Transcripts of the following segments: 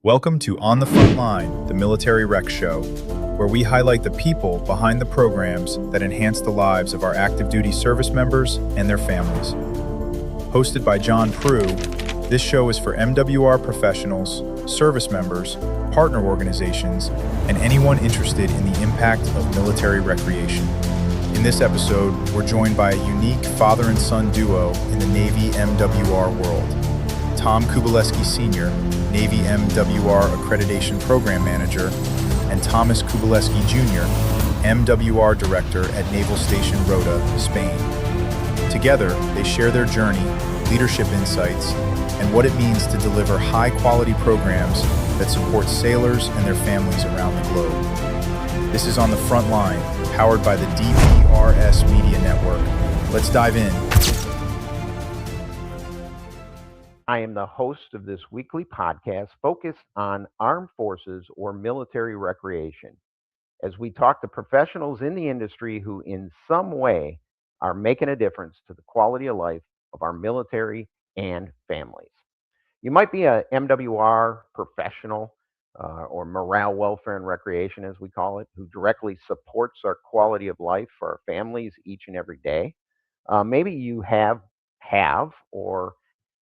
Welcome to On the Front Line, the Military Rec Show, where we highlight the people behind the programs that enhance the lives of our active duty service members and their families. Hosted by John Pru, this show is for MWR professionals, service members, partner organizations, and anyone interested in the impact of military recreation. In this episode, we're joined by a unique father and son duo in the Navy MWR world. Tom Kubalewski Sr., Navy MWR Accreditation Program Manager, and Thomas Kubalewski Jr., MWR Director at Naval Station Rota, Spain. Together, they share their journey, leadership insights, and what it means to deliver high-quality programs that support sailors and their families around the globe. This is On the Front Line, powered by the DPRS Media Network. Let's dive in. I am the host of this weekly podcast focused on armed forces or military recreation, as we talk to professionals in the industry who in some way are making a difference to the quality of life of our military and families. You might be a MWR professional or morale, welfare, and recreation, as we call it, who directly supports our quality of life for our families each and every day. Maybe you have or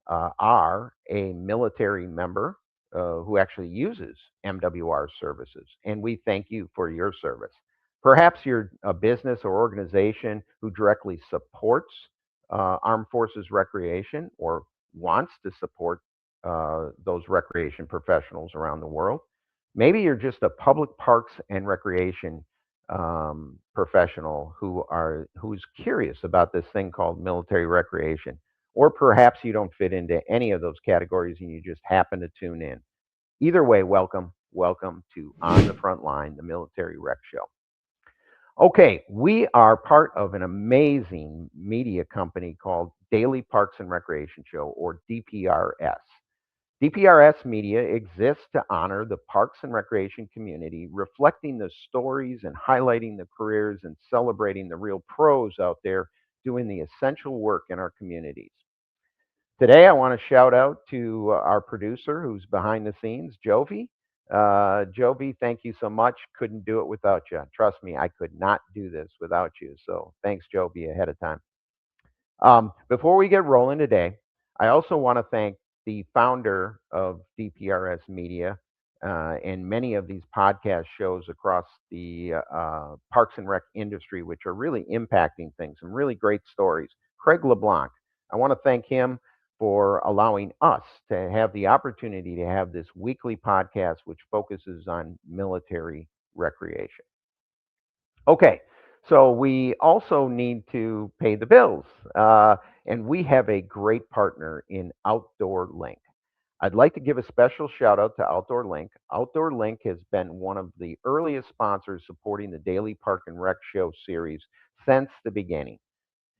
are a military member who actually uses MWR services, and we thank you for your service. Perhaps you're a business or organization who directly supports armed forces recreation or wants to support those recreation professionals around the world. Maybe you're just a public parks and recreation professional who's curious about this thing called military recreation. Or perhaps you don't fit into any of those categories and you just happen to tune in. Either way, welcome to On the Front Line, the Military Rec Show. Okay, we are part of an amazing media company called Daily Parks and Recreation Show, or DPRS. DPRS Media exists to honor the parks and recreation community, reflecting the stories and highlighting the careers and celebrating the real pros out there doing the essential work in our communities. Today, I want to shout out to our producer who's behind the scenes, Jovi. Jovi, thank you so much. Couldn't do it without you. Trust me, I could not do this without you. So thanks, Jovi, ahead of time. Before we get rolling today, I also want to thank the founder of DPRS Media and many of these podcast shows across the Parks and Rec industry, which are really impacting things, some really great stories. Craig LeBlanc, I want to thank him for allowing us to have the opportunity to have this weekly podcast, which focuses on military recreation. Okay, so we also need to pay the bills, and we have a great partner in Outdoor Link. I'd like to give a special shout out to Outdoor Link. Outdoor Link has been one of the earliest sponsors supporting the Daily Park and Rec Show series since the beginning.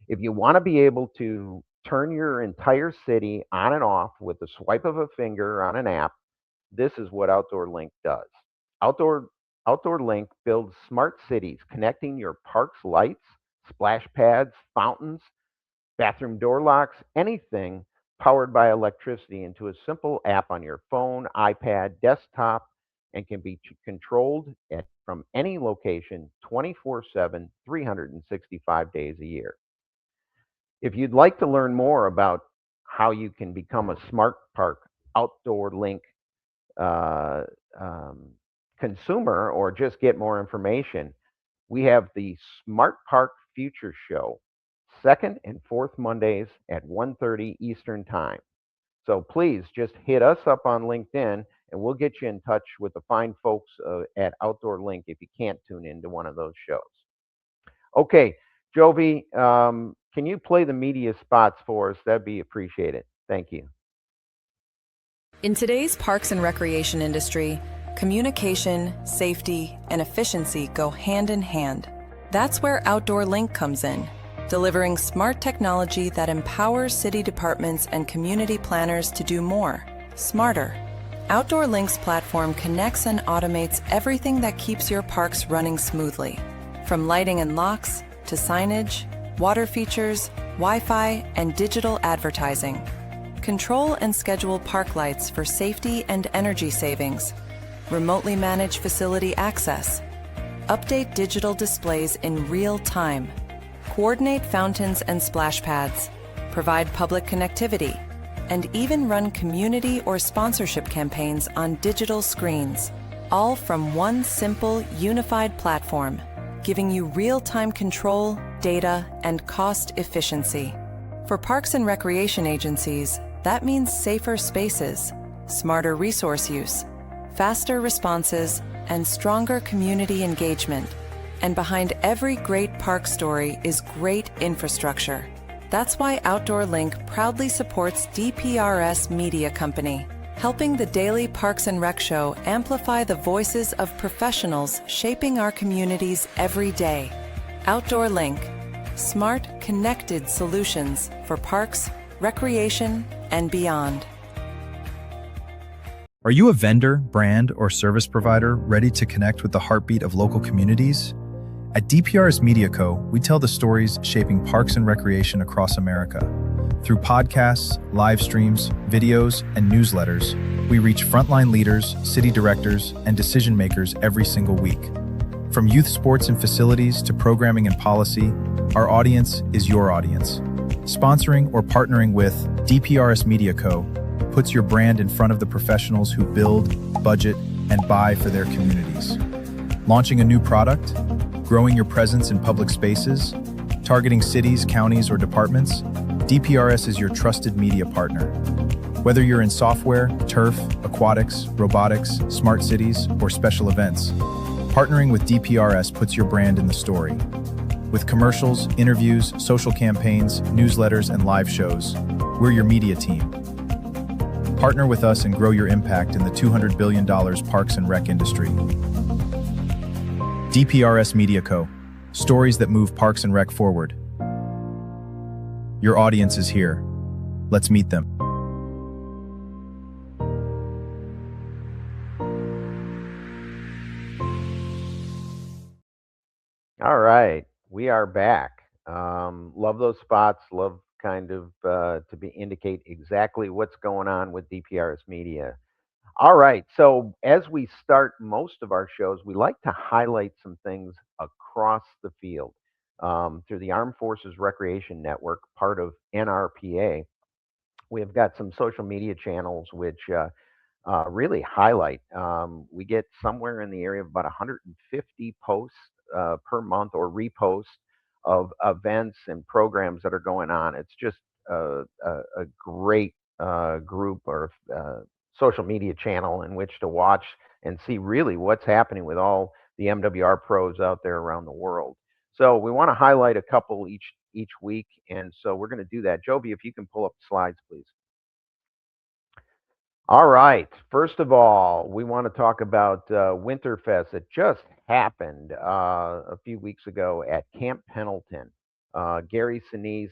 If you want to be able to turn your entire city on and off with the swipe of a finger on an app, this is what Outdoor Link does. Outdoor Link builds smart cities connecting your park's lights, splash pads, fountains, bathroom door locks, anything powered by electricity into a simple app on your phone, iPad, desktop, and can be controlled from any location 24/7, 365 days a year. If you'd like to learn more about how you can become a Smart Park Outdoor Link consumer or just get more information, we have the Smart Park Future Show, second and fourth Mondays at 1:30 Eastern Time. So please just hit us up on LinkedIn and we'll get you in touch with the fine folks at Outdoor Link if you can't tune into one of those shows. Okay, Jovi, can you play the media spots for us? That'd be appreciated. Thank you. In today's parks and recreation industry, communication, safety, and efficiency go hand in hand. That's where Outdoor Link comes in, delivering smart technology that empowers city departments and community planners to do more, smarter. Outdoor Link's platform connects and automates everything that keeps your parks running smoothly, from lighting and locks to signage, water features, Wi-Fi, and digital advertising. Control and schedule park lights for safety and energy savings. Remotely manage facility access. Update digital displays in real time. Coordinate fountains and splash pads. Provide public connectivity. And even run community or sponsorship campaigns on digital screens. All from one simple, unified platform, giving you real-time control, data, and cost efficiency. For parks and recreation agencies, that means safer spaces, smarter resource use, faster responses, and stronger community engagement. And behind every great park story is great infrastructure. That's why Outdoor Link proudly supports DPRS Media Company, helping the daily Parks and Rec show amplify the voices of professionals shaping our communities every day. Outdoor Link, smart, connected solutions for parks, recreation, and beyond. Are you a vendor, brand, or service provider ready to connect with the heartbeat of local communities? At DPRS Media Co., we tell the stories shaping parks and recreation across America. Through podcasts, live streams, videos, and newsletters, we reach frontline leaders, city directors, and decision makers every single week. From youth sports and facilities to programming and policy, our audience is your audience. Sponsoring or partnering with DPRS Media Co. puts your brand in front of the professionals who build, budget, and buy for their communities. Launching a new product, growing your presence in public spaces, targeting cities, counties, or departments, DPRS is your trusted media partner. Whether you're in software, turf, aquatics, robotics, smart cities, or special events, partnering with DPRS puts your brand in the story. With commercials, interviews, social campaigns, newsletters, and live shows, we're your media team. Partner with us and grow your impact in the $200 billion parks and rec industry. DPRS Media Co. Stories that move parks and rec forward. Your audience is here. Let's meet them. All right, we are back. Love those spots. Love kind of indicate exactly what's going on with DPRS Media. All right, so as we start most of our shows, we like to highlight some things across the field through the Armed Forces Recreation Network, part of NRPA. We have got some social media channels which really highlight. We get somewhere in the area of about 150 posts per month or reposts of events and programs that are going on. It's just a great group or social media channel in which to watch and see really what's happening with all the MWR pros out there around the world. So we want to highlight a couple each week, and so we're going to do that. Joby, if you can pull up the slides, please. All right. First of all, we want to talk about Winterfest. It just happened a few weeks ago at Camp Pendleton. Gary Sinise,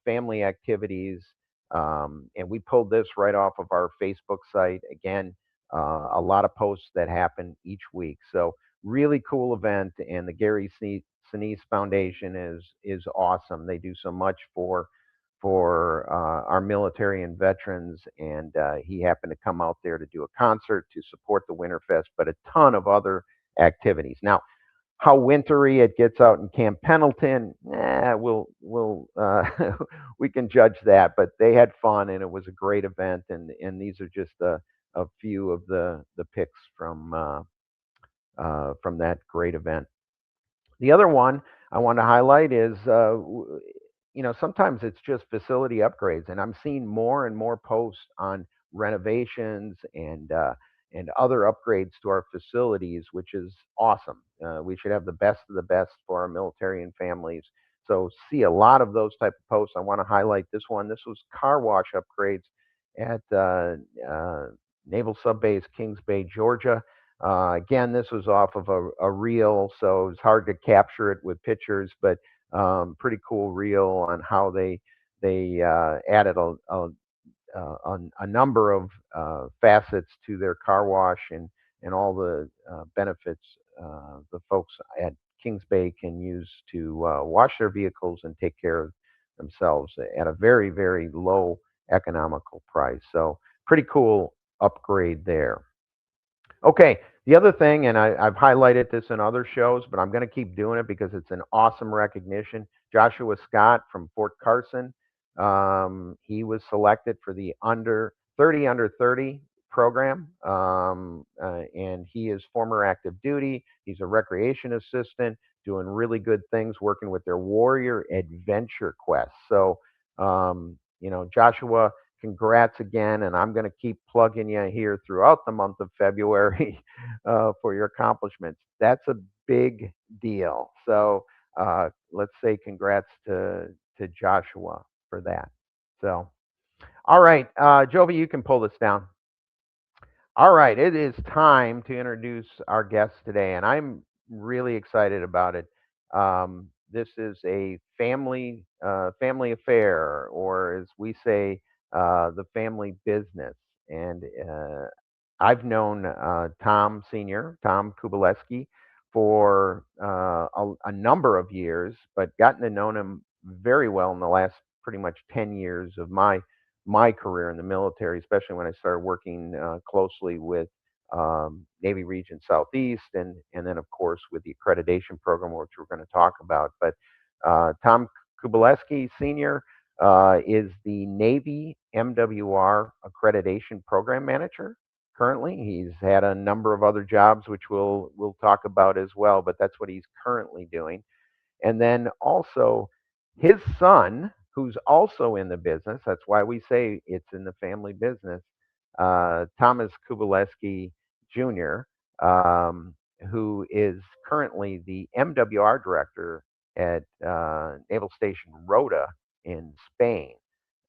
family activities, and we pulled this right off of our Facebook site. Again, a lot of posts that happen each week. So really cool event, and the Gary Sinise Foundation is awesome. They do so much for our military and veterans, and he happened to come out there to do a concert to support the Winterfest, but a ton of other activities. Now, how wintry it gets out in Camp Pendleton, we'll we can judge that, but they had fun, and it was a great event, and these are just a few of the pics from that great event. The other one I want to highlight is, sometimes it's just facility upgrades, and I'm seeing more and more posts on renovations and other upgrades to our facilities, which is awesome. We should have the best of the best for our military and families. So see a lot of those type of posts. I want to highlight this one. This was car wash upgrades at Naval Sub Base Kings Bay, Georgia. Again, this was off of a reel, so it's hard to capture it with pictures, but pretty cool reel on how they added a number of facets to their car wash and all the benefits the folks at Kings Bay can use to wash their vehicles and take care of themselves at a very, very low economical price. So pretty cool upgrade there. Okay, the other thing, and I've highlighted this in other shows, but I'm going to keep doing it because it's an awesome recognition. Joshua Scott from Fort Carson, he was selected for the under 30 program, and he is former active duty. He's a recreation assistant, doing really good things, working with their Warrior Adventure Quest. So, Joshua, congrats again, and I'm going to keep plugging you here throughout the month of February for your accomplishments. That's a big deal. So let's say congrats to Joshua for that. So, all right, Jovi, you can pull this down. All right, it is time to introduce our guest today, and I'm really excited about it. This is a family affair, or as we say, the family business. And I've known Tom Sr., Tom Kubalewski, for a number of years, but gotten to know him very well in the last pretty much 10 years of my career in the military, especially when I started working closely with Navy Region Southeast, and then of course with the accreditation program, which we're going to talk about. But Tom Kubalewski Sr. Is the Navy MWR accreditation program manager. Currently, he's had a number of other jobs, which we'll talk about as well. But that's what he's currently doing. And then also his son, who's also in the business. That's why we say it's in the family business. Thomas Kubalewski Jr., who is currently the MWR director at Naval Station Rota in Spain.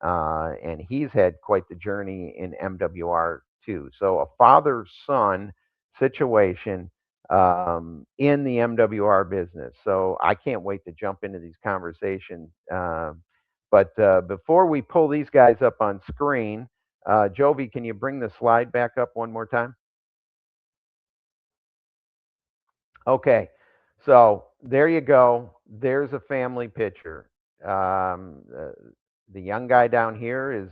And he's had quite the journey in MWR too. So a father-son situation in the MWR business. So I can't wait to jump into these conversations. But before we pull these guys up on screen, Jovi, can you bring the slide back up one more time? Okay, so there you go. There's a family picture. The young guy down here is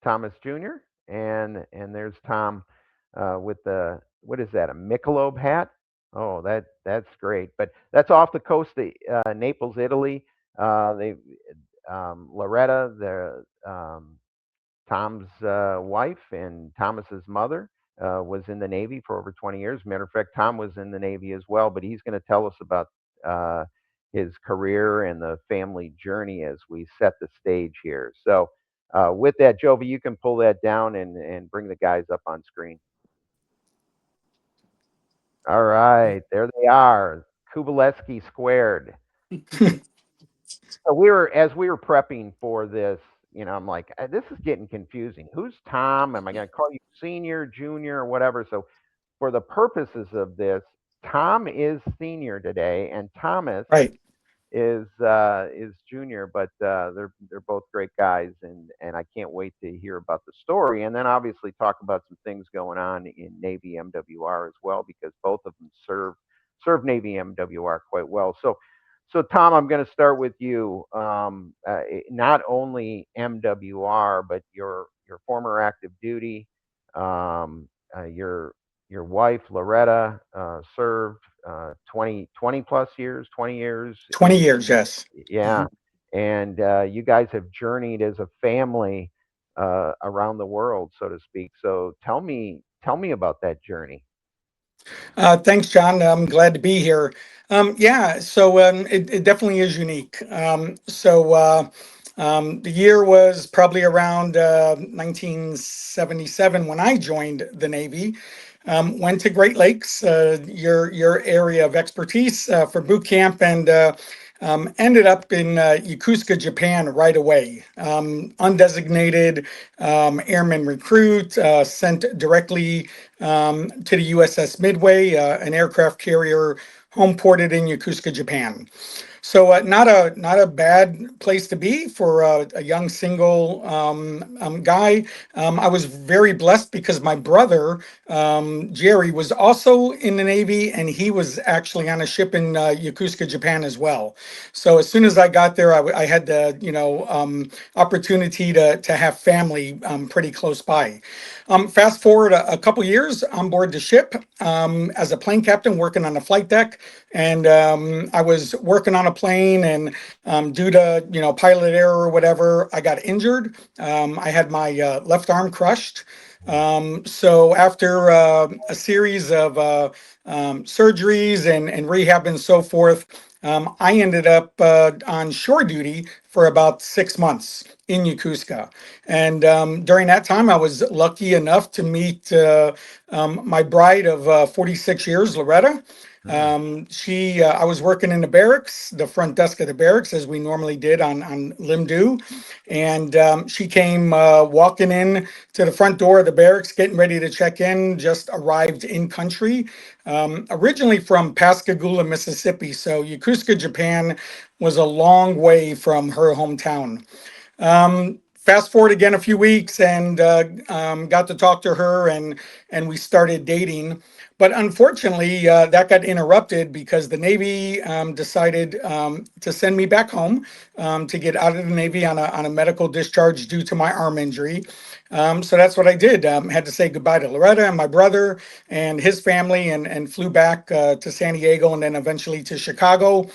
Thomas Jr. and there's Tom with the, what is that, a Michelob hat? Oh, that's great. But that's off the coast of Naples, Italy. They Loretta, Tom's wife and Thomas's mother, was in the Navy for over 20 years. Matter of fact, Tom was in the Navy as well, but he's going to tell us about his career and the family journey as we set the stage here. So with that, Jovi, you can pull that down and bring the guys up on screen. All right, there they are, Kubalewski squared. So as we were prepping for this, I'm like, this is getting confusing. Who's Tom? Am I going to call you senior, junior, or whatever? So for the purposes of this, Tom is senior today, and Thomas is junior, but they're both great guys, and I can't wait to hear about the story, and then obviously talk about some things going on in Navy MWR as well, because both of them serve Navy MWR quite well. So Tom, I'm going to start with you. Not only MWR, but your former active duty, your wife Loretta served 20 plus years, 20 years. 20 years, yes. Yeah, and you guys have journeyed as a family around the world, so to speak. So tell me about that journey. Thanks, John. I'm glad to be here. So it definitely is unique. The year was probably around 1977 when I joined the Navy. Went to Great Lakes, your area of expertise, for boot camp, and ended up in Yokosuka, Japan right away. Undesignated airman recruit, sent directly to the USS Midway, an aircraft carrier home ported in Yokosuka, Japan. So not a bad place to be for a young single guy. I was very blessed because my brother Jerry was also in the Navy, and he was actually on a ship in Yokosuka, Japan as well. So as soon as I got there, I had the opportunity to have family pretty close by. Fast forward a couple years on board the ship as a plane captain working on the flight deck, and I was working on a plane, and due to pilot error or whatever, I got injured. I had my left arm crushed. So after a series of surgeries and rehab and so forth, I ended up on shore duty for about 6 months in Yokosuka. And during that time, I was lucky enough to meet my bride of 46 years, Loretta. I was working in the barracks, the front desk of the barracks, as we normally did on Limdu. And she came walking in to the front door of the barracks, getting ready to check in, just arrived in country, originally from Pascagoula, Mississippi. So Yokosuka, Japan was a long way from her hometown. Fast forward again a few weeks, and got to talk to her, and we started dating. But unfortunately, that got interrupted because the Navy decided to send me back home to get out of the Navy on a medical discharge due to my arm injury. So that's what I did. Had to say goodbye to Loretta and my brother and his family, and flew back to San Diego, and then eventually to Chicago.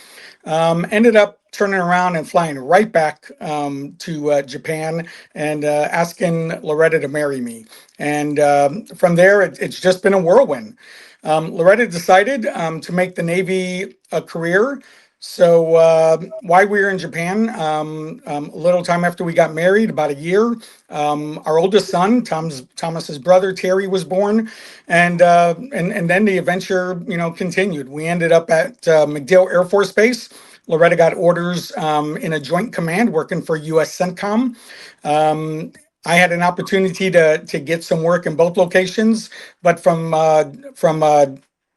Ended up turning around and flying right back to Japan, and asking Loretta to marry me. And from there, it's just been a whirlwind. Loretta decided to make the Navy a career. So while we were in Japan, a little time after we got married, about a year, our oldest son, Thomas's brother Terry, was born, and then the adventure, continued. We ended up at MacDill Air Force Base. Loretta got orders in a joint command working for U.S. CENTCOM. I had an opportunity to get some work in both locations, but from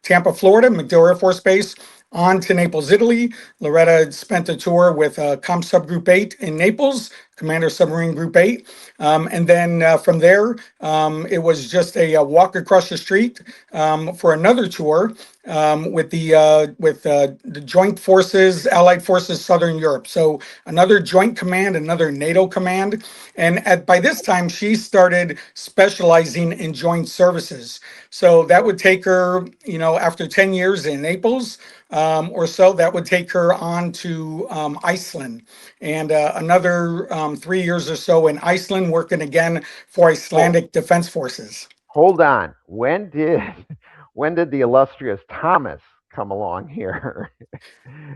Tampa, Florida, MacDill Air Force Base, on to Naples, Italy. Loretta spent a tour with Com Sub Group 8 in Naples, Commander Submarine Group 8. And then from there, it was just a walk across the street for another tour with the Joint Forces, Allied Forces, Southern Europe. So another joint command, another NATO command. And by this time, she started specializing in joint services. So that would take her, after 10 years in Naples or so, that would take her on to Iceland, and another 3 years or so in Iceland, working again for Icelandic Defense Forces. Hold on. When did the illustrious Thomas come along here?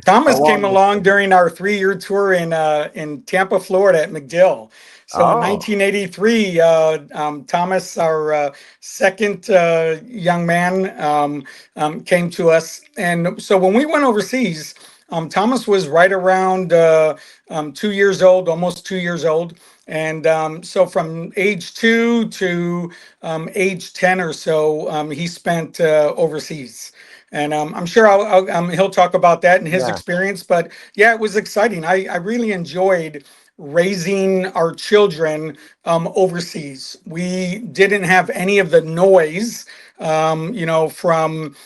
Thomas came along during our 3-year tour in Tampa, Florida at MacDill. So in 1983, Thomas, our second young man, came to us. And so when we went overseas, Thomas was right around 2 years old, almost 2 years old. And so from age 2 to age 10 or so, he spent overseas. And I'm sure he'll talk about that in his experience. But yeah, it was exciting. I really enjoyed raising our children overseas. We didn't have any of the noise, from,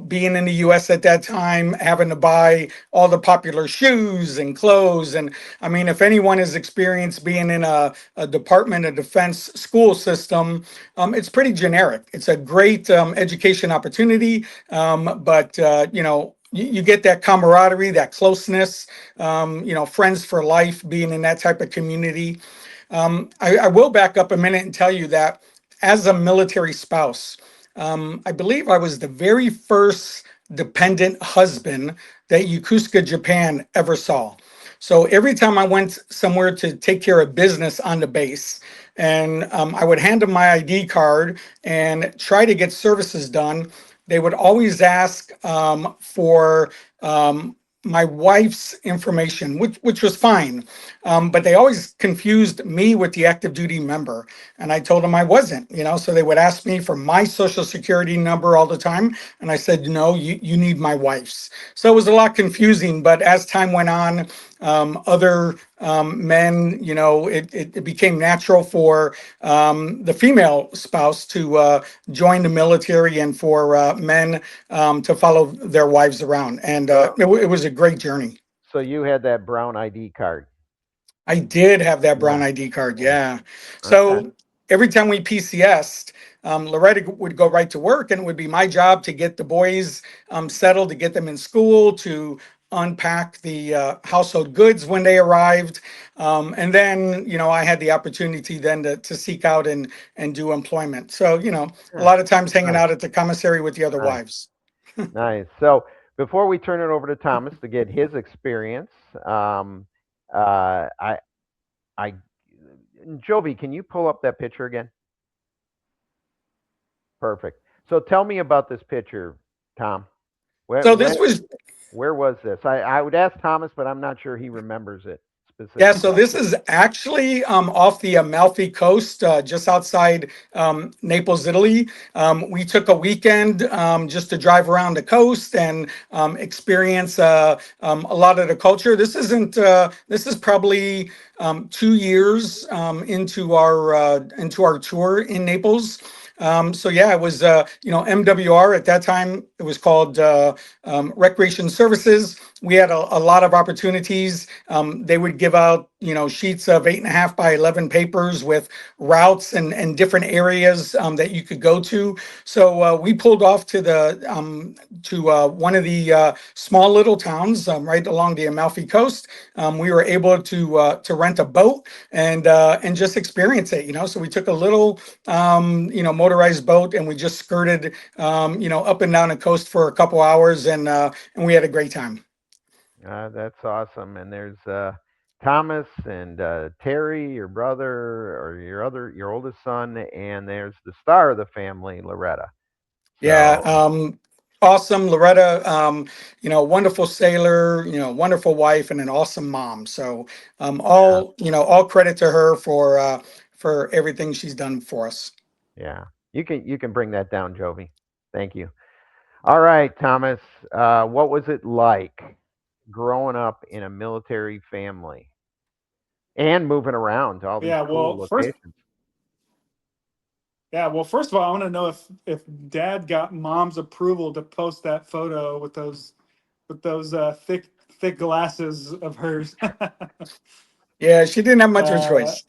being in the U.S. at that time, having to buy all the popular shoes and clothes. And I mean, if anyone has experienced being in a Department of Defense school system, it's pretty generic. It's a great education opportunity, but you get that camaraderie, that closeness, friends for life, being in that type of community. I will back up a minute and tell you that as a military spouse, I believe I was the very first dependent husband that Yokosuka, Japan ever saw. So every time I went somewhere to take care of business on the base, and I would hand them my ID card and try to get services done, they would always ask for my wife's information, which was fine. But they always confused me with the active duty member. And I told them I wasn't, so they would ask me for my social security number all the time. And I said, no, you need my wife's. So it was a lot confusing. But as time went on, other men, it became natural for the female spouse to join the military and for men to follow their wives around. And it was a great journey. So you had that brown ID card. I did have that brown Yeah. ID card. Yeah. Okay. So every time we PCS'd, Loretta would go right to work, and it would be my job to get the boys settled, to get them in school, to unpack the household goods when they arrived. And then, I had the opportunity then to seek out and do employment. So, a lot of times hanging Nice. out at the commissary with the other Nice. wives. Nice. So before we turn it over to Thomas to get his experience, I, Jovi, can you pull up that picture again? Perfect. So tell me about this picture, Tom. So this was Where was this? I would ask Thomas, but I'm not sure he remembers it specifically. Yeah, so this is actually off the Amalfi Coast, just outside Naples, Italy. We took a weekend just to drive around the coast and experience a lot of the culture. This isn't. This is probably 2 years into our tour in Naples. So yeah, it was MWR at that time. It was called Recreation Services. We had a lot of opportunities. They would give out sheets of 8.5 by 11 papers with routes and different areas that you could go to. So we pulled off to one of the small little towns right along the Amalfi Coast. We were able to rent a boat and just experience it. So we took a little motorized boat, and we just skirted up and down the coast for a couple hours, and we had a great time. That's awesome. And there's Thomas and Terry, your brother, or your oldest son, and there's the star of the family, Loretta. Yeah, So awesome. Loretta, wonderful sailor, wonderful wife, and an awesome mom. So all credit to her for everything she's done for us. yeah, you can bring that down, Jovi. Thank you. All right, Thomas. What was it like growing up in a military family and moving around to all these Yeah, cool well, first, locations? yeah, well, first of all, I want to know if Dad got Mom's approval to post that photo with those thick glasses of hers. Yeah, she didn't have much of a choice.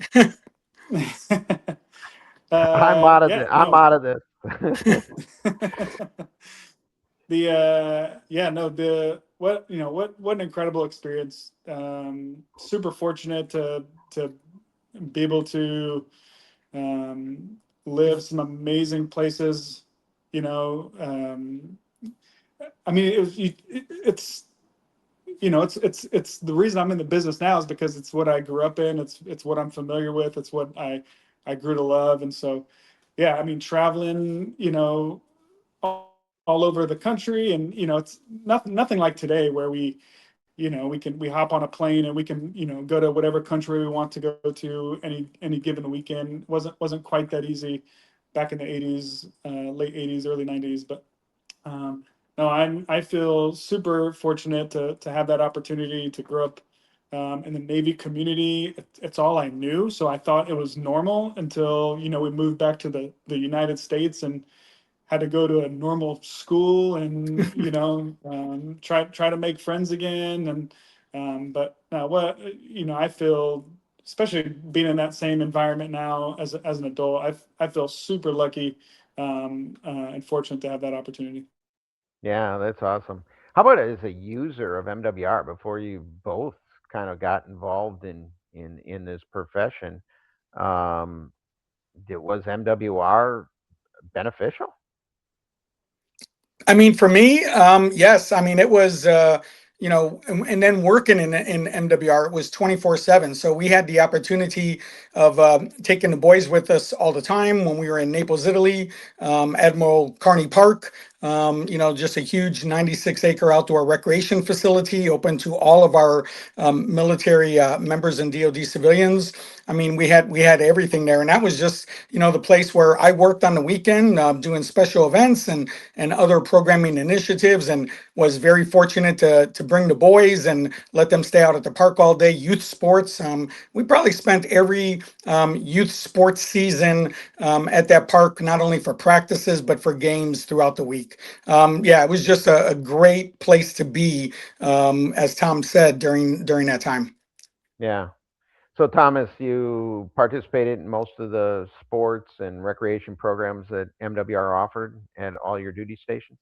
I'm out of Yeah, this. I'm no. out of this. What an incredible experience. Super fortunate to be able to live some amazing places. I mean, it's the reason I'm in the business now is because it's what I grew up in. It's what I'm familiar with. It's what I grew to love. And so, yeah, I mean, traveling, all over the country, and it's nothing like today where we hop on a plane and we can go to whatever country we want to go to any given weekend. Wasn't quite that easy back in the 80s, late 80s, early 90s. But no, I feel super fortunate to have that opportunity to grow up in the Navy community. It's all I knew, so I thought it was normal until we moved back to the United States and had to go to a normal school and try to make friends again. And but now I feel, especially being in that same environment now as an adult, I feel super lucky and fortunate to have that opportunity. Yeah, that's awesome. How about as a user of MWR before you both kind of got involved in this profession? Um, was MWR beneficial? I mean, for me, yes. I mean, it was, and then working in MWR, it was 24/7. So we had the opportunity of taking the boys with us all the time when we were in Naples, Italy, Admiral Carney Park. Just a huge 96-acre outdoor recreation facility open to all of our military members and DoD civilians. I mean, we had everything there, and that was just the place where I worked on the weekend doing special events and other programming initiatives, and was very fortunate to bring the boys and let them stay out at the park all day. Youth sports. We probably spent every youth sports season at that park, not only for practices but for games throughout the week. Yeah, it was just a great place to be, as Tom said during that time. Yeah. So, Thomas, you participated in most of the sports and recreation programs that MWR offered at all your duty stations?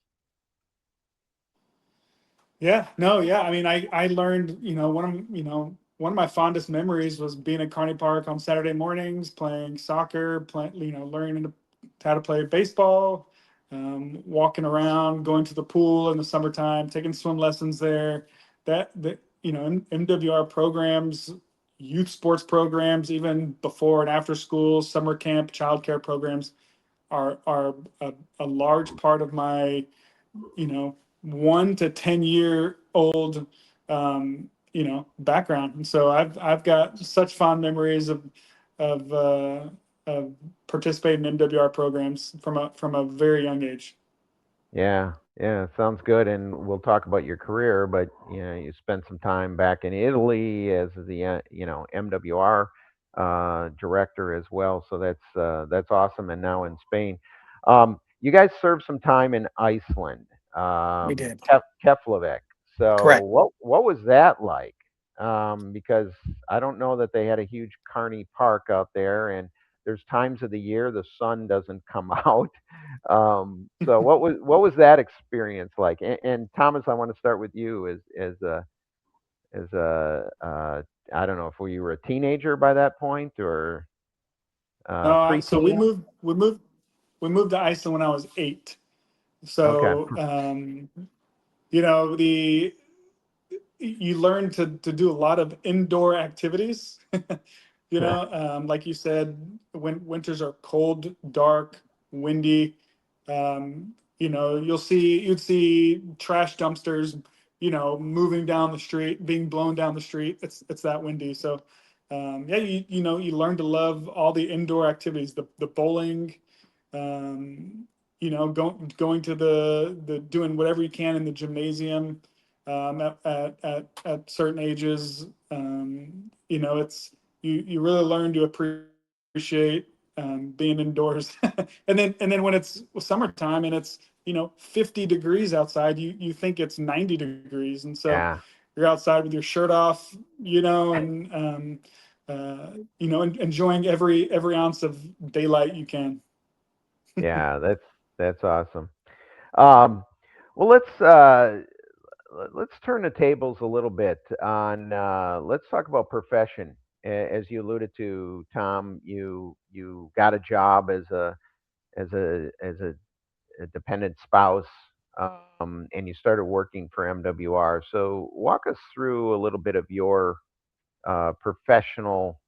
Yeah, no, yeah. I mean, I learned, one of my fondest memories was being at Kearney Park on Saturday mornings, playing soccer, learning how to play baseball, walking around, going to the pool in the summertime, taking swim lessons there. MWR programs, youth sports programs, even before and after school, summer camp, childcare programs are a large part of my 1 to 10 year old background. And so I've got such fond memories of of participating in MWR programs from a very young age. Yeah, yeah, sounds good. And we'll talk about your career, but you spent some time back in Italy as the MWR director as well. So that's awesome. And now in Spain, you guys served some time in Iceland, We did. Keflavik. So Correct. what was that like? Because I don't know that they had a huge Carney Park out there, and there's times of the year the sun doesn't come out. So what was that experience like? And Thomas, I want to start with you as a I don't know if you were a teenager by that point or So we preteen. moved we moved we moved to Iceland when I was 8. Okay. So you know the you learn to do a lot of indoor activities. Like you said, when winters are cold, dark, windy, you'd see trash dumpsters, moving down the street, being blown down the street. It's that windy. So, yeah, you learn to love all the indoor activities, the bowling, going to the doing whatever you can in the gymnasium, at certain ages. It's you really learn to appreciate being indoors. And then when it's summertime and it's 50 degrees outside, you think it's 90 degrees, and so Yeah. you're outside with your shirt off, and enjoying every ounce of daylight you can. Yeah, that's awesome. Um, well, let's turn the tables a little bit on let's talk about profession. As you alluded to, Tom, you got a job as a dependent spouse, and you started working for MWR. So walk us through a little bit of your professional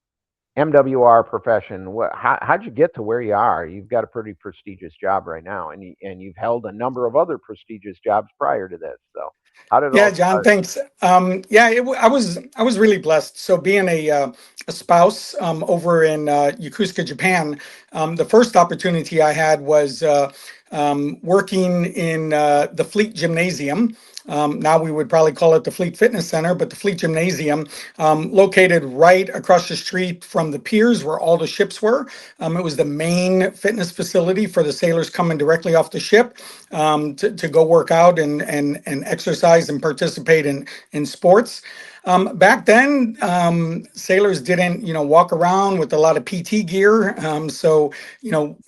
MWR profession. How'd you get to where you are? You've got a pretty prestigious job right now, and you've held a number of other prestigious jobs prior to this. So how did it Yeah, all John, start? thanks. Yeah, I was really blessed. So being a spouse over in Yokosuka, Japan, the first opportunity I had was working in the Fleet Gymnasium. Now we would probably call it the Fleet Fitness Center, but the Fleet Gymnasium, located right across the street from the piers where all the ships were. It was the main fitness facility for the sailors coming directly off the ship, to go work out and exercise and participate in sports. Back then, sailors didn't, walk around with a lot of PT gear. So,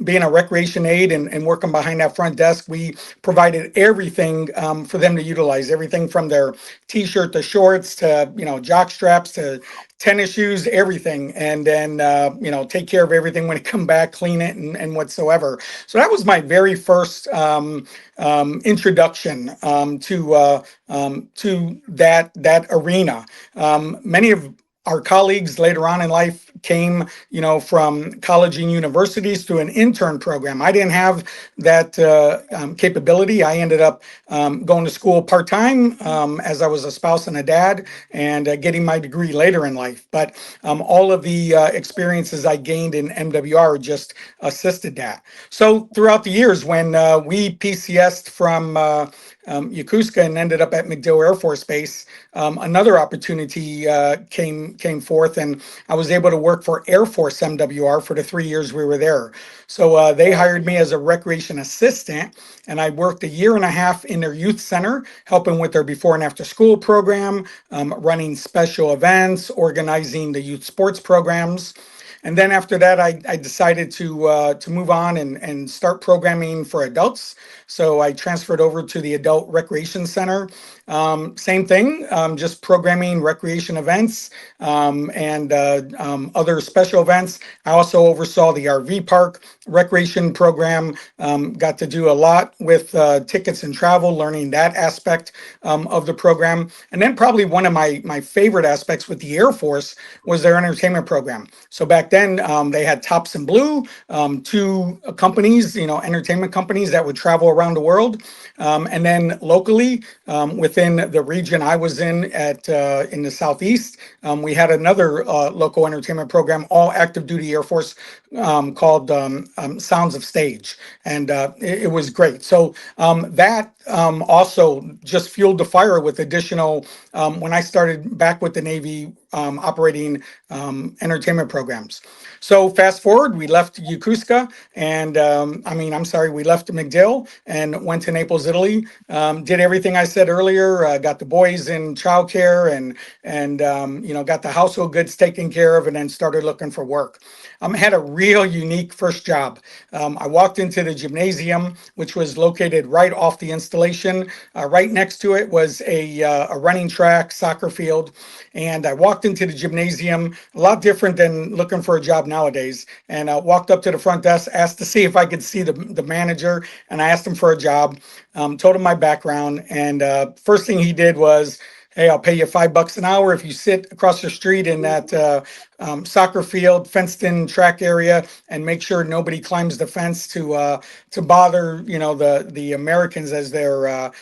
being a recreation aide and working behind that front desk, we provided everything for them to utilize, everything from their t-shirt to shorts to, jock straps to tennis shoes, everything. And then, take care of everything when it come back, clean it and whatsoever. So that was my very first introduction to that arena. Many of our colleagues later on in life came, from college and universities through an intern program. I didn't have that capability. I ended up going to school part-time as I was a spouse and a dad, and getting my degree later in life. But all of the experiences I gained in MWR just assisted that. So throughout the years, when we PCS'd from Yokosuka and ended up at MacDill Air Force Base, another opportunity came forth, and I was able to work for Air Force MWR for the 3 years we were there. So they hired me as a recreation assistant, and I worked a year and a half in their youth center, helping with their before and after school program, running special events, organizing the youth sports programs. And then after that, I decided to move on and start programming for adults. So I transferred over to the Adult Recreation Center. Same thing, just programming recreation events and other special events. I also oversaw the RV park recreation program. Got to do a lot with tickets and travel, learning that aspect of the program. And then probably one of my favorite aspects with the Air Force was their entertainment program. So back then they had Tops and Blue, two companies, entertainment companies that would travel around the world. And then locally, within the region I was in in the Southeast, we had another local entertainment program, all active duty Air Force, called Sounds of Stage. And it was great. So that also just fueled the fire with additional, when I started back with the Navy, operating entertainment programs. So fast forward, we left Yokosuka and we left MacDill and went to Naples, Italy. Did everything I said earlier, got the boys in childcare and got the household goods taken care of, and then started looking for work. Had a real unique first job. I walked into the gymnasium, which was located right off the installation. Right next to it was a running track, soccer field. And I walked into the gymnasium, a lot different than looking for a job nowadays. And I walked up to the front desk, asked to see if I could see the manager, and I asked him for a job, told him my background. And first thing he did was, hey, I'll pay you $5 an hour if you sit across the street in that soccer field, fenced-in track area, and make sure nobody climbs the fence to bother the Americans as they're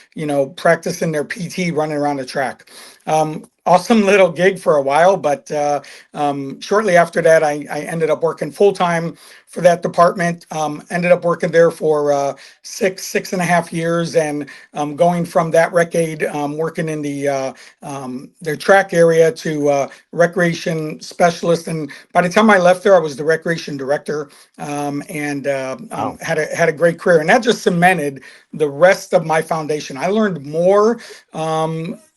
practicing their PT running around the track. Awesome little gig for a while, but shortly after that, I ended up working full-time for that department. Ended up working there for 6.5 years, and going from that recade, working in their track area to recreation specialist. And by the time I left there, I was the recreation director, and had a great career. And that just cemented the rest of my foundation. I learned more,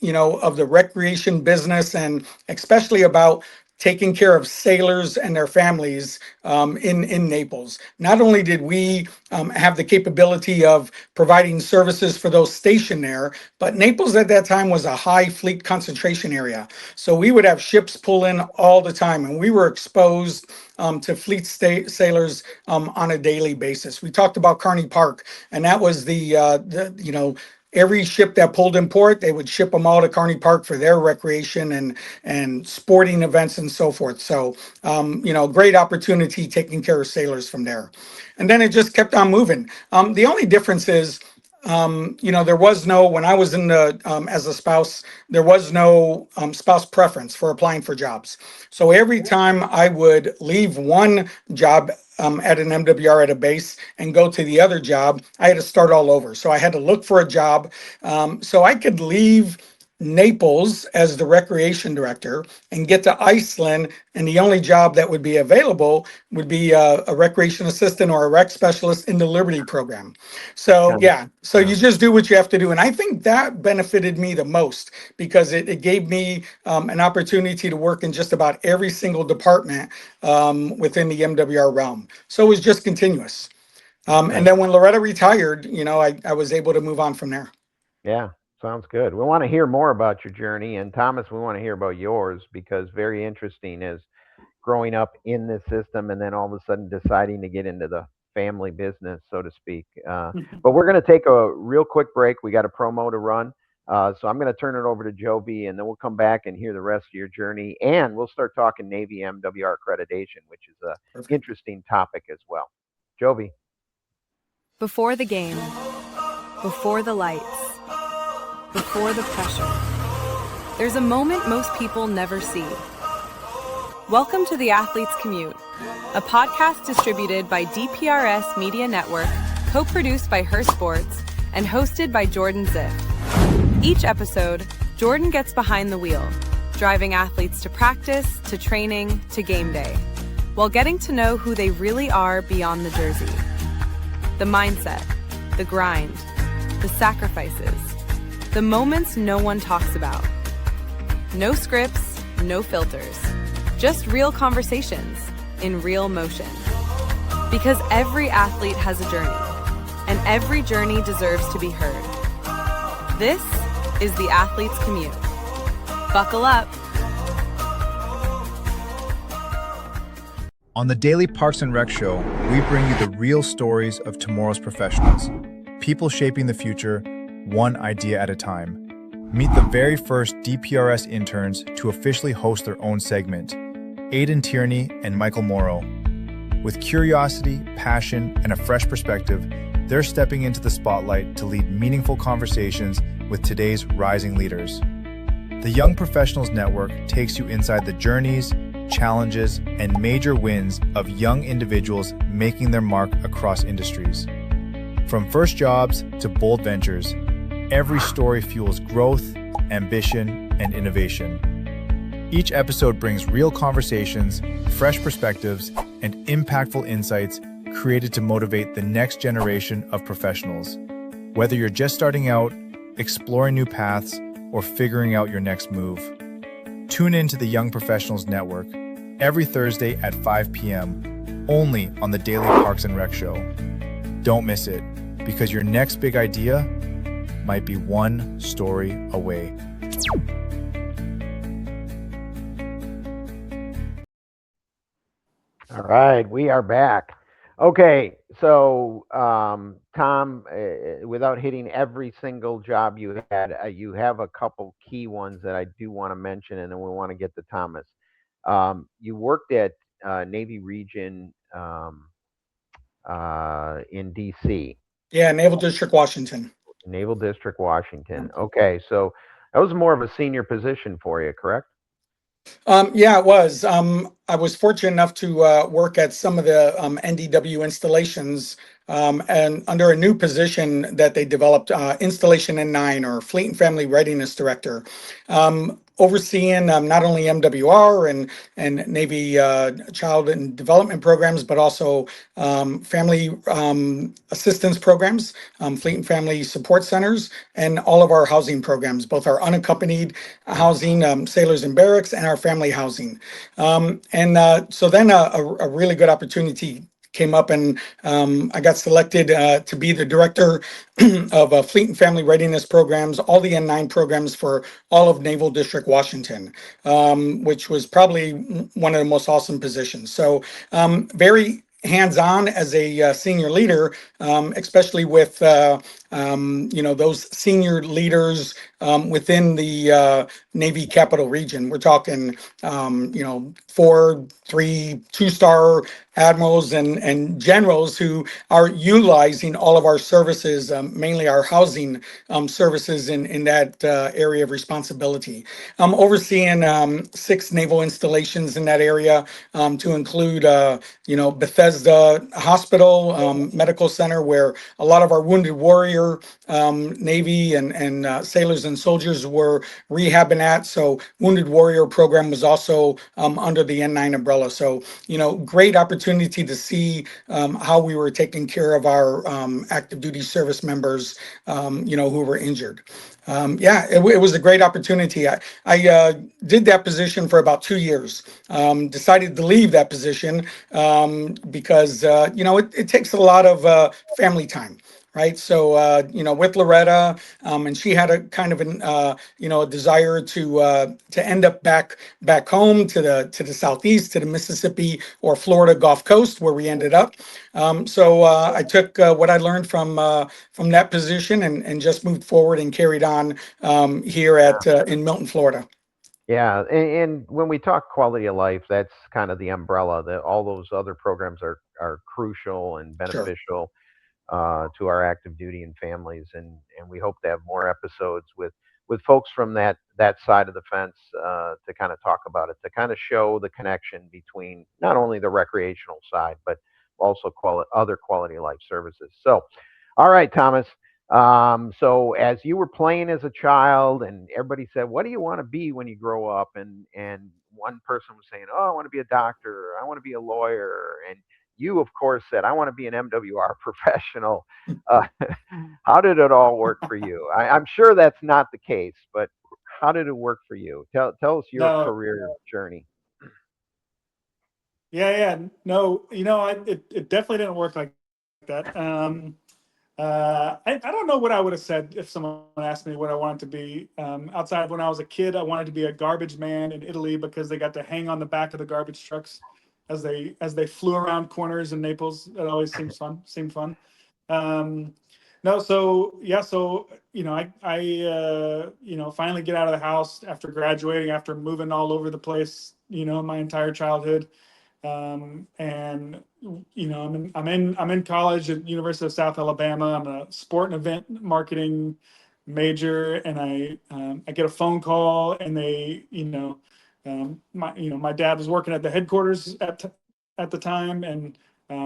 of the recreation business, and especially about taking care of sailors and their families in Naples. Not only did we have the capability of providing services for those stationed there, but Naples at that time was a high fleet concentration area. So we would have ships pull in all the time, and we were exposed to fleet sailors on a daily basis. We talked about Kearney Park, and that was every ship that pulled in port, they would ship them all to Kearney Park for their recreation and sporting events and so forth. So, great opportunity taking care of sailors from there. And then it just kept on moving. The only difference is, there was no, when I was as a spouse, there was no spouse preference for applying for jobs. So every time I would leave one job at an MWR at a base and go to the other job, I had to start all over. So I had to look for a job. So I could leave Naples as the recreation director and get to Iceland, and the only job that would be available would be a recreation assistant or a rec specialist in the Liberty program. So you just do what you have to do. And I think that benefited me the most, because it gave me an opportunity to work in just about every single department within the MWR realm. So it was just continuous. And then when Loretta retired, I was able to move on from there. Yeah. Sounds good. We want to hear more about your journey. And Thomas, we want to hear about yours, because very interesting is growing up in this system and then all of a sudden deciding to get into the family business, so to speak. But we're going to take a real quick break. We got a promo to run. So I'm going to turn it over to Joby, and then we'll come back and hear the rest of your journey, and we'll start talking Navy MWR accreditation, which is a Perfect. interesting topic as well. Joby. Before the game, before the lights, before the pressure, there's a moment most people never see. Welcome to The Athlete's Commute, a podcast distributed by DPRS Media Network, co-produced by Her Sports, and hosted by Jordan Ziff. Each episode, Jordan gets behind the wheel, driving athletes to practice, to training, to game day, while getting to know who they really are beyond the jersey. The mindset, the grind, the sacrifices, the moments no one talks about. No scripts, no filters, just real conversations in real motion. Because every athlete has a journey, and every journey deserves to be heard. This is The Athlete's Commute. Buckle up. On the Daily Parks and Rec Show, we bring you the real stories of tomorrow's professionals, people shaping the future, one idea at a time. Meet the very first DPRS interns to officially host their own segment, Aiden Tierney and Michael Morrow. With curiosity, passion, and a fresh perspective, they're stepping into the spotlight to lead meaningful conversations with today's rising leaders. The Young Professionals Network takes you inside the journeys, challenges, and major wins of young individuals making their mark across industries. From first jobs to bold ventures, every story fuels growth, ambition, and innovation. Each episode brings real conversations, fresh perspectives, and impactful insights created to motivate the next generation of professionals. Whether you're just starting out, exploring new paths, or figuring out your next move. Tune in to the Young Professionals Network every Thursday at 5 p.m. only on the Daily Parks and Rec Show. Don't miss it, because your next big idea might be one story away. All right, we are back. Okay, so Tom, without hitting every single job you had, you have a couple key ones that I do want to mention, and then we want to get to Thomas. You worked at Navy Region in D.C. Yeah, Naval District, Washington. Naval District, Washington. Okay, so that was more of a senior position for you, correct? Yeah, it was. I was fortunate enough to work at some of the NDW installations and under a new position that they developed, Installation N9 or Fleet and Family Readiness Director, overseeing not only MWR and Navy Child and Development programs, but also family assistance programs, Fleet and Family Support Centers, and all of our housing programs, both our unaccompanied housing, sailors and barracks, and our family housing. So then a really good opportunity came up, and I got selected to be the director of Fleet and Family Readiness programs, all the N9 programs for all of Naval District, Washington, which was probably one of the most awesome positions. So very hands-on as a senior leader, especially with those senior leaders within the Navy Capital Region. We're talking 4, 3, 2-star admirals and generals who are utilizing all of our services, mainly our housing services in that area of responsibility. Overseeing 6 naval installations in that area, to include Bethesda Hospital Medical Center, where a lot of our wounded warrior Navy and sailors and soldiers were rehabbing at. So Wounded Warrior program was also under the N9 umbrella. So, great opportunity to see how we were taking care of our active duty service members, who were injured. It was a great opportunity. I did that position for about 2 years. Decided to leave that position because, it takes a lot of family time. right? So, with Loretta, and she had a kind of a desire to end up back home to the southeast, to the Mississippi or Florida Gulf Coast, where we ended up. So I took what I learned from that position and just moved forward and carried on here at in Milton, Florida. Yeah, and when we talk quality of life, that's kind of the umbrella that all those other programs are crucial and Sure. beneficial to our active duty and families, and we hope to have more episodes with folks from that side of the fence to kind of talk about it, to kind of show the connection between not only the recreational side but also other quality of life services. So, all right, Thomas. So as you were playing as a child, and everybody said, "What do you want to be when you grow up?" And one person was saying, "Oh, I want to be a doctor. I want to be a lawyer." And you, of course, said, "I want to be an MWR professional." Uh, how did it all work for you? I'm sure that's not the case, but how did it work for you? Tell us your No, career journey. yeah, no, it definitely didn't work like that. I don't know what I would have said if someone asked me what I wanted to be. Outside of when I was a kid, I wanted to be a garbage man in Italy because they got to hang on the back of the garbage trucks as they flew around corners in Naples. It always seemed fun. Um, no, so yeah, so I finally get out of the house after graduating, after moving all over the place, my entire childhood. And I'm in college at University of South Alabama. I'm a sport and event marketing major, and I get a phone call, and my dad was working at the headquarters at the time, and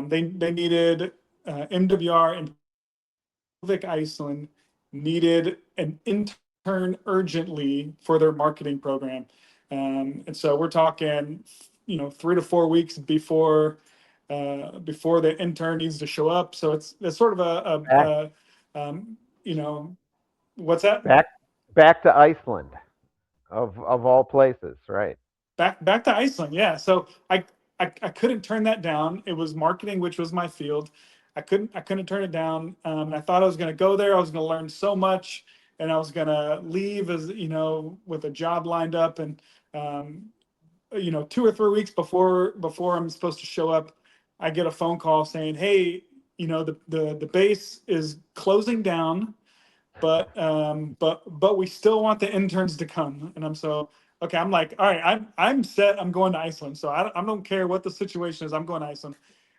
they needed MWR in Reykjavik, Iceland, needed an intern urgently for their marketing program. And so we're talking, 3 to 4 weeks before the intern needs to show up. So it's sort of Back what's that? back back to Iceland, of all places, right? Back to Iceland. Yeah. So I couldn't turn that down. It was marketing, which was my field. I couldn't turn it down. I thought I was going to go there. I was going to learn so much, and I was going to leave as with a job lined up. And 2 or 3 weeks before I'm supposed to show up, I get a phone call saying, "Hey, the base is closing down, but we still want the interns to come." And okay. I'm like, all right, I'm set. I'm going to Iceland. So I don't care what the situation is. I'm going to Iceland.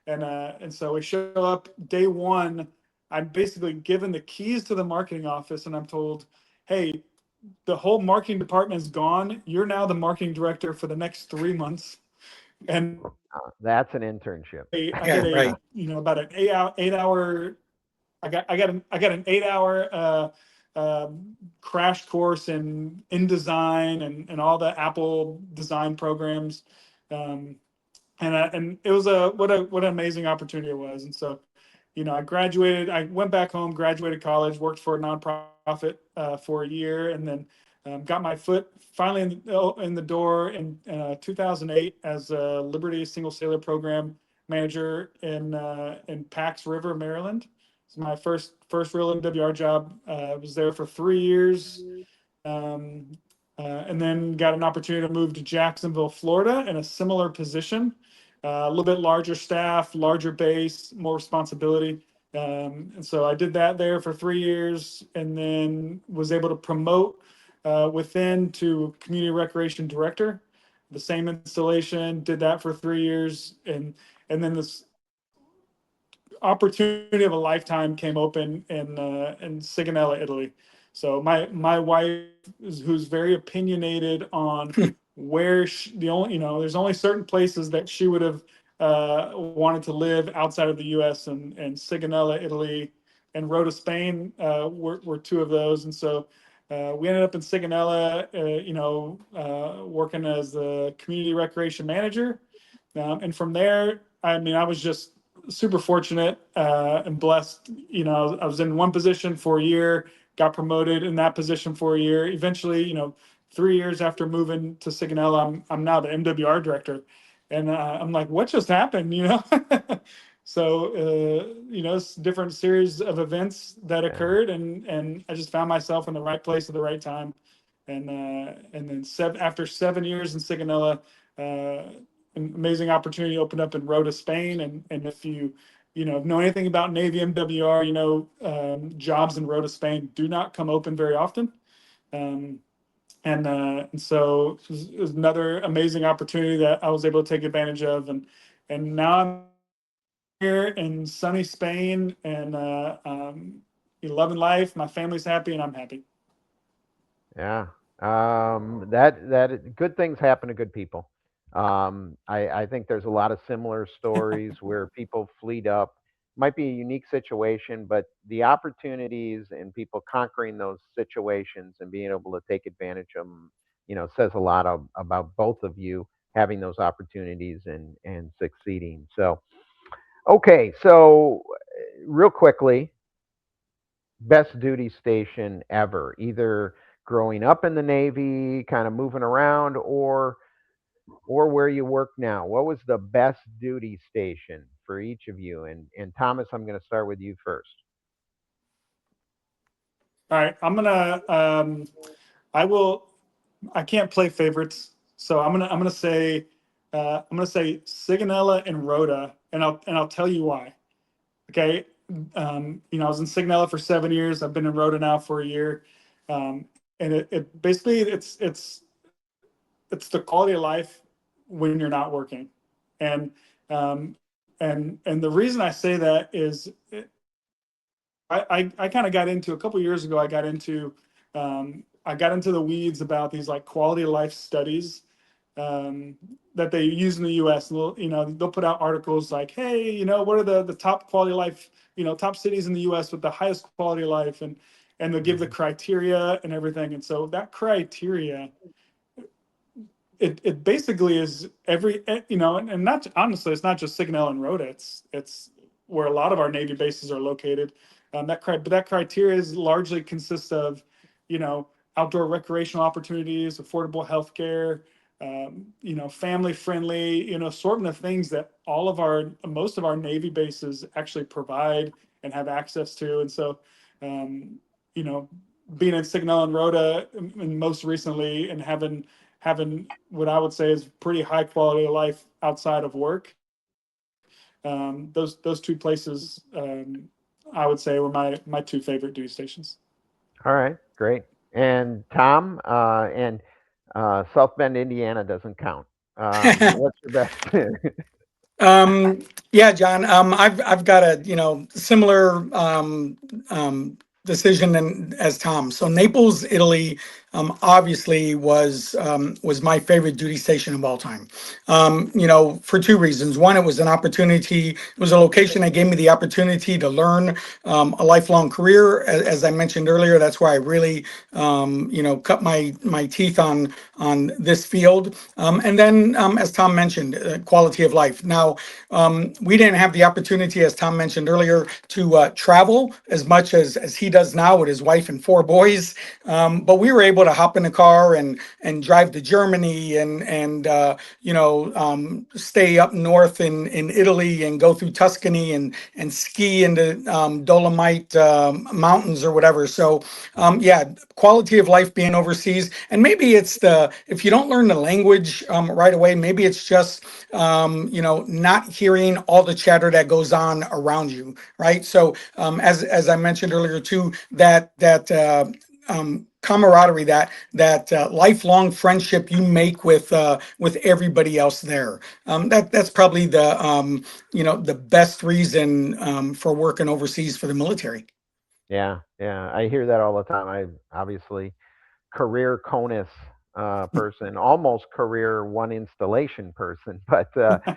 And so we show up day one. I'm basically given the keys to the marketing office, and I'm told, "Hey, the whole marketing department is gone. You're now the marketing director for the next 3 months." And That's an internship. I Yeah, get right. about an 8 hour. I got an 8 hour crash course in design and all the Apple design programs. Um, and it was what an amazing opportunity it was. And so, I graduated. I went back home, graduated college, worked for a nonprofit for a year, and then got my foot finally in the door in 2008 as a Liberty Single Sailor Program manager in Pax River, Maryland. It's my first real MWR job. I was there for 3 years. Um, and then got an opportunity to move to Jacksonville, Florida, in a similar position, a little bit larger staff, larger base, more responsibility. And so I did that there for 3 years, and then was able to promote within to community recreation director. The same installation, did that for 3 years, and then this opportunity of a lifetime came open in Sigonella, Italy. So my wife, who's very opinionated on where there's only certain places that she would have wanted to live outside of the U.S. and Sigonella, Italy, and Rota, Spain were two of those. And so we ended up in Sigonella, working as the community recreation manager. And from there, I mean, I was just super fortunate and blessed. I was in one position for a year, got promoted in that position for a year. Eventually, 3 years after moving to Sigonella, I'm now the MWR director, and I'm like, what just happened? So, it's different series of events that Yeah. occurred, and I just found myself in the right place at the right time. And then after 7 years in Sigonella, an amazing opportunity opened up in Rota, Spain. And if you know anything about Navy MWR, jobs in Rota, Spain do not come open very often. And so it was another amazing opportunity that I was able to take advantage of. And now I'm here in sunny Spain, and loving life. My family's happy, and I'm happy. Yeah. That good things happen to good people. I think there's a lot of similar stories where people fleet up. Might be a unique situation, but the opportunities and people conquering those situations and being able to take advantage of them, says a lot about both of you having those opportunities and succeeding. So, okay, so real quickly, best duty station ever, either growing up in the Navy, kind of moving around, or where you work now. What was the best duty station for each of you? And Thomas, I'm going to start with you first. All right, I will. I can't play favorites, so I'm gonna say Sigonella and Rhoda, and I'll tell you why. Okay, I was in Sigonella for 7 years. I've been in Rhoda now for a year, and it basically it's the quality of life when you're not working, and and the reason I say that is I kind of got into a couple years ago. I got into the weeds about these like quality of life studies that they use in the U.S. And they'll put out articles like, hey, what are the top quality of life, top cities in the U.S. with the highest quality of life, and they'll give the criteria and everything. And so that criteria, it basically is and not honestly, it's not just Signal and Rhoda. It's where a lot of our Navy bases are located. But that criteria is largely consists of, outdoor recreational opportunities, affordable healthcare, family friendly, assortment of things that most of our Navy bases actually provide and have access to. And so, you know, being in Signal and Rhoda, and most recently, and having what I would say is pretty high quality of life outside of work. Those two places, I would say, were my two favorite duty stations. All right, great. And Tom, and South Bend, Indiana doesn't count. What's your best? Yeah, John. I've got a similar decision as Tom. So Naples, Italy, obviously was my favorite duty station of all time. For two reasons. One, it was an opportunity. It was a location that gave me the opportunity to learn a lifelong career. As I mentioned earlier, that's where I really cut my teeth on this field. And then, as Tom mentioned, quality of life. Now, we didn't have the opportunity, as Tom mentioned earlier, to travel as much as he does now with his wife and four boys. But we were able to hop in the car and drive to Germany and stay up north in Italy and go through Tuscany and ski in the Dolomite mountains or whatever. So yeah, quality of life being overseas, and maybe it's if you don't learn the language right away, maybe it's just not hearing all the chatter that goes on around you, right? So as I mentioned earlier too, that camaraderie, that lifelong friendship you make with everybody else there. That's probably the best reason for working overseas for the military. Yeah, yeah, I hear that all the time. I obviously career CONUS person, almost career one installation person,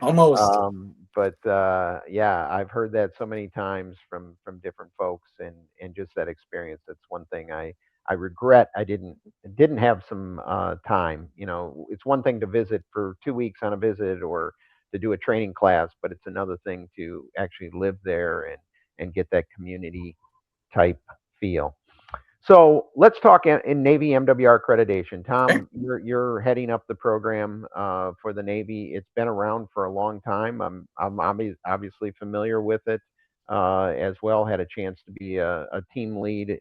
Almost. yeah, I've heard that so many times from different folks, and just that experience. That's one thing I regret I didn't have some time. It's one thing to visit for 2 weeks on a visit or to do a training class, but it's another thing to actually live there and get that community type feel. So let's talk in Navy MWR accreditation. Tom, you're heading up the program for the Navy. It's been around for a long time. I'm obviously familiar with it as well. Had a chance to be a team lead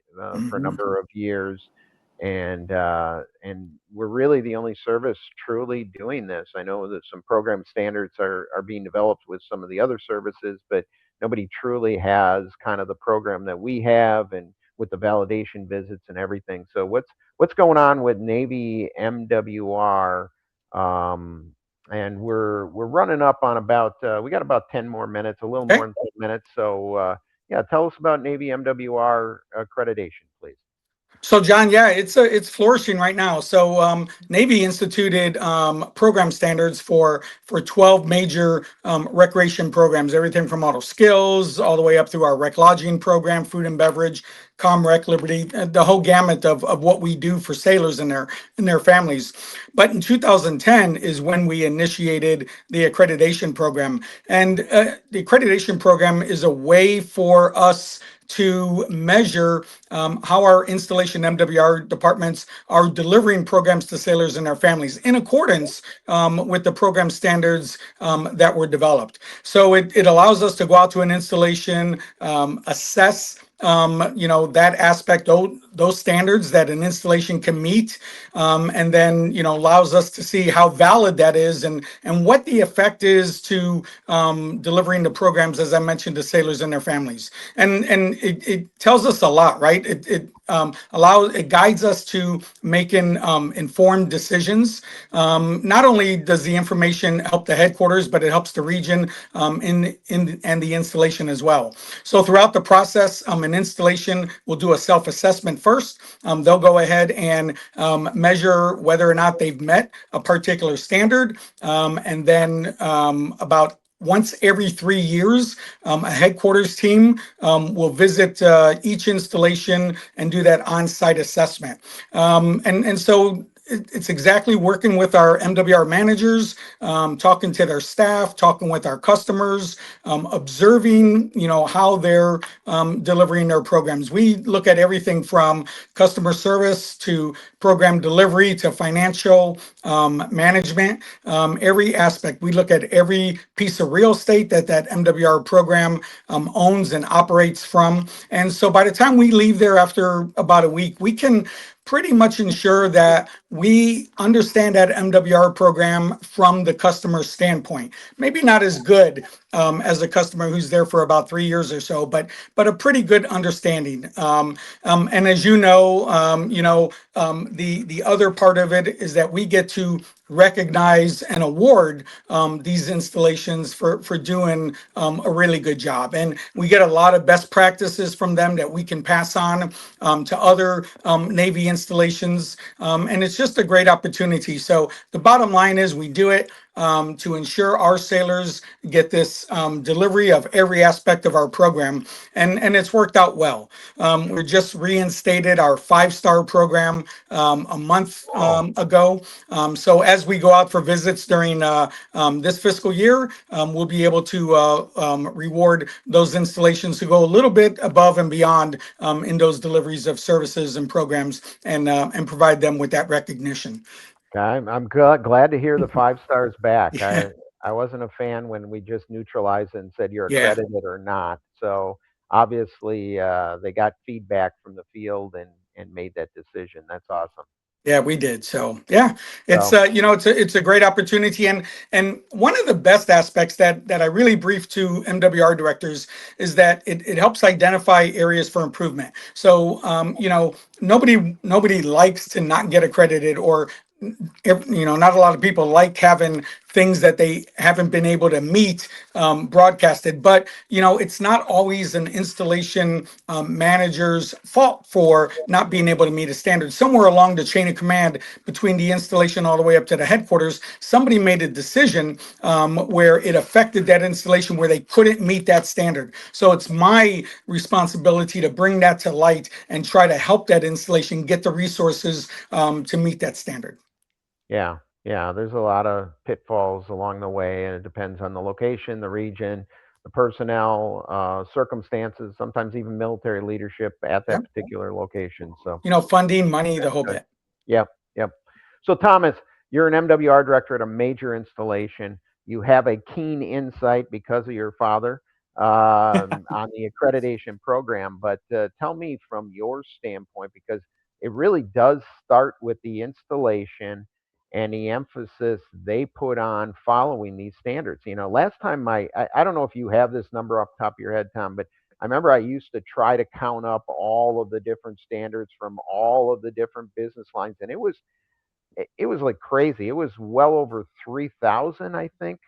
for a number of years, and we're really the only service truly doing this. I know that some program standards are being developed with some of the other services, but nobody truly has kind of the program that we have, and with the validation visits and everything. So what's going on with Navy MWR? And we're running up on about we got about 10 more minutes, a little more than 10 minutes. So yeah, tell us about Navy MWR accreditation, please. So, John, yeah, it's flourishing right now. So, Navy instituted program standards for 12 major recreation programs, everything from auto skills all the way up through our rec lodging program, food and beverage, ComRec, Liberty, the whole gamut of what we do for sailors and their families. But in 2010 is when we initiated the accreditation program, and the accreditation program is a way for us to measure how our installation MWR departments are delivering programs to sailors and their families in accordance with the program standards that were developed. So it allows us to go out to an installation, assess that aspect, those standards that an installation can meet, and then, allows us to see how valid that is and what the effect is to delivering the programs, as I mentioned, to sailors and their families. And it tells us a lot, right? It guides us to making informed decisions. Not only does the information help the headquarters, but it helps the region and the installation as well. So throughout the process, an installation will do a self-assessment first. They'll go ahead and measure whether or not they've met a particular standard, and then about once every 3 years, a headquarters team will visit each installation and do that on-site assessment. And so it's exactly working with our MWR managers, talking to their staff, talking with our customers, observing, how they're delivering their programs. We look at everything from customer service to program delivery to financial management, every aspect. We look at every piece of real estate that MWR program owns and operates from. And so by the time we leave there after about a week, we can pretty much ensure that we understand that MWR program from the customer standpoint. Maybe not as good as a customer who's there for about 3 years or so, but a pretty good understanding. And as you know, the other part of it is that we get to recognize and award these installations for doing a really good job. And we get a lot of best practices from them that we can pass on to other Navy installations. And it's just a great opportunity. So the bottom line is we do it to ensure our sailors get this delivery of every aspect of our program, and it's worked out well. We just reinstated our 5-star program a month ago. So as we go out for visits during this fiscal year, we'll be able to reward those installations who go a little bit above and beyond in those deliveries of services and programs, and provide them with that recognition. I'm glad to hear the 5 stars back. I wasn't a fan when we just neutralized it and said you're accredited or not. So obviously they got feedback from the field and made that decision. That's awesome. Yeah, we did. So yeah, it's it's a great opportunity, and one of the best aspects that I really brief to MWR directors is that it helps identify areas for improvement. So nobody likes to not get accredited, or not a lot of people like having things that they haven't been able to meet broadcasted, but it's not always an installation manager's fault for not being able to meet a standard. Somewhere along the chain of command between the installation all the way up to the headquarters, somebody made a decision where it affected that installation where they couldn't meet that standard. So it's my responsibility to bring that to light and try to help that installation get the resources to meet that standard. Yeah, there's a lot of pitfalls along the way, and it depends on the location, the region. the personnel, circumstances, sometimes even military leadership at that Yep. particular location. So Funding, money, the whole good. bit. Yep, yep. So Thomas, you're an MWR director at a major installation. You have a keen insight because of your father on the accreditation program. But tell me from your standpoint, because it really does start with the installation and the emphasis they put on following these standards. Last time I don't know if you have this number off the top of your head, Tom, but I remember I used to try to count up all of the different standards from all of the different business lines, and it was like crazy. It was well over 3,000, I think,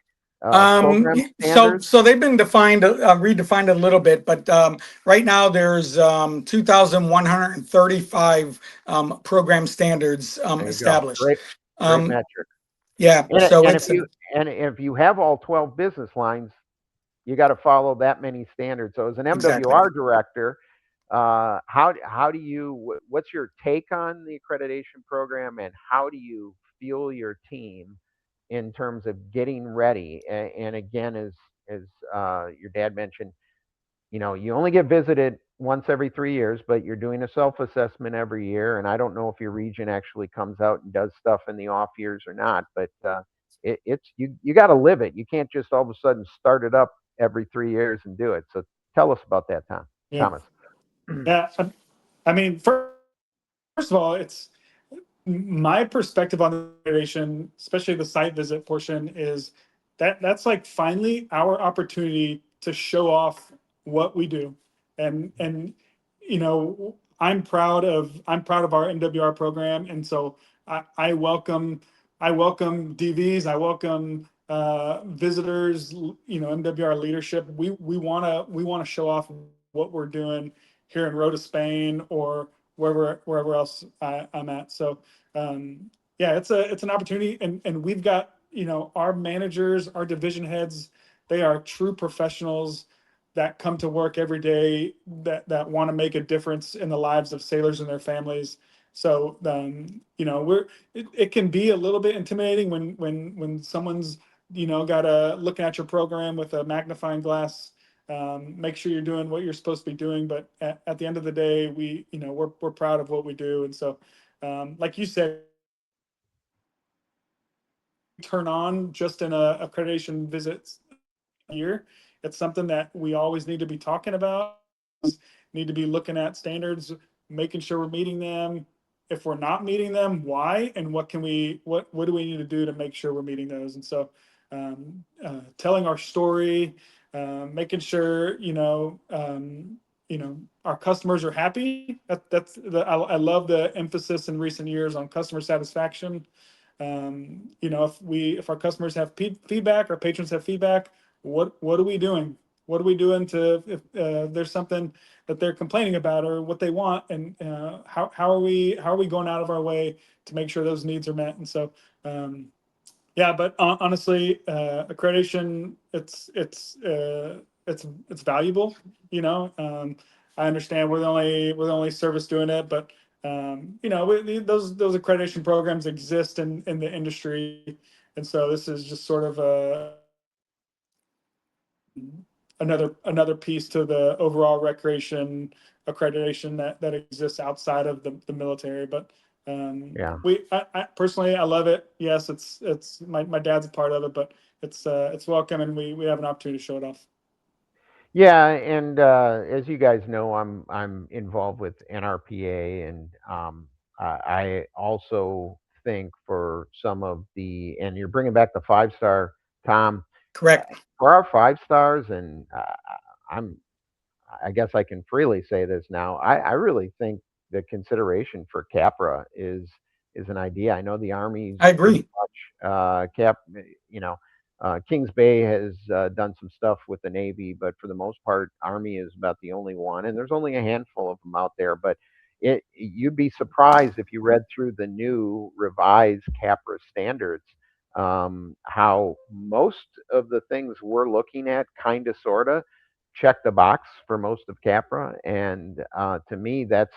program So standards. they've been redefined a little bit, but right now there's 2,135 program standards There you go. established. Great Um, metric. yeah, And so and it's if you have all 12 business lines, you got to follow that many standards. So as an exactly. MWR director, how do you what's your take on the accreditation program, and how do you fuel your team in terms of getting ready? And again, as your dad mentioned, you only get visited once every 3 years, but you're doing a self-assessment every year. And I don't know if your region actually comes out and does stuff in the off years or not, but it's you got to live it. You can't just all of a sudden start it up every 3 years and do it. So tell us about that, Yeah. Thomas. Yeah. I mean, first of all, it's my perspective on the accreditation, especially the site visit portion, is that's like finally our opportunity to show off what we do. And I'm proud of our MWR program. And so I welcome DVs, I welcome visitors, MWR leadership. We want to show off what we're doing here in Rota, Spain, or wherever else I'm at. So yeah, it's an opportunity, and we've got our managers, our division heads. They are true professionals that come to work every day that want to make a difference in the lives of sailors and their families. So it can be a little bit intimidating when someone's got a looking at your program with a magnifying glass. Make sure you're doing what you're supposed to be doing, but at the end of the day, we're proud of what we do. And so like you said, turn on just in a accreditation visits year. It's something that we always need to be talking about, need to be looking at standards, making sure we're meeting them. If we're not meeting them, why, and what do we need to do to make sure we're meeting those? And so telling our story, making sure our customers are happy. I love the emphasis in recent years on customer satisfaction. If our customers have feedback, our patrons have feedback, what are we doing? What are we doing to if there's something that they're complaining about or what they want, and how are we going out of our way to make sure those needs are met? And so yeah, but honestly, accreditation, it's valuable. I understand we're the only service doing it, but those accreditation programs exist in the industry, and so this is just sort of another piece to the overall recreation accreditation that exists outside of the military. But Yeah. I personally, I love it. Yes, it's my dad's a part of it, but it's welcome, and we have an opportunity to show it off. Yeah, and as you guys know, I'm involved with NRPA, and I also think for some of and you're bringing back the 5-star, Tom, Correct. for our 5 stars, and I'm I guess I can freely say this now. I really think the consideration for Capra is an idea. I know the Army's I pretty agree. much you know, Kings Bay has done some stuff with the Navy, but for the most part, Army is about the only one, and there's only a handful of them out there. But you'd be surprised if you read through the new revised Capra standards, how most of the things we're looking at, kind of, sorta, check the box for most of Capra, and to me, that's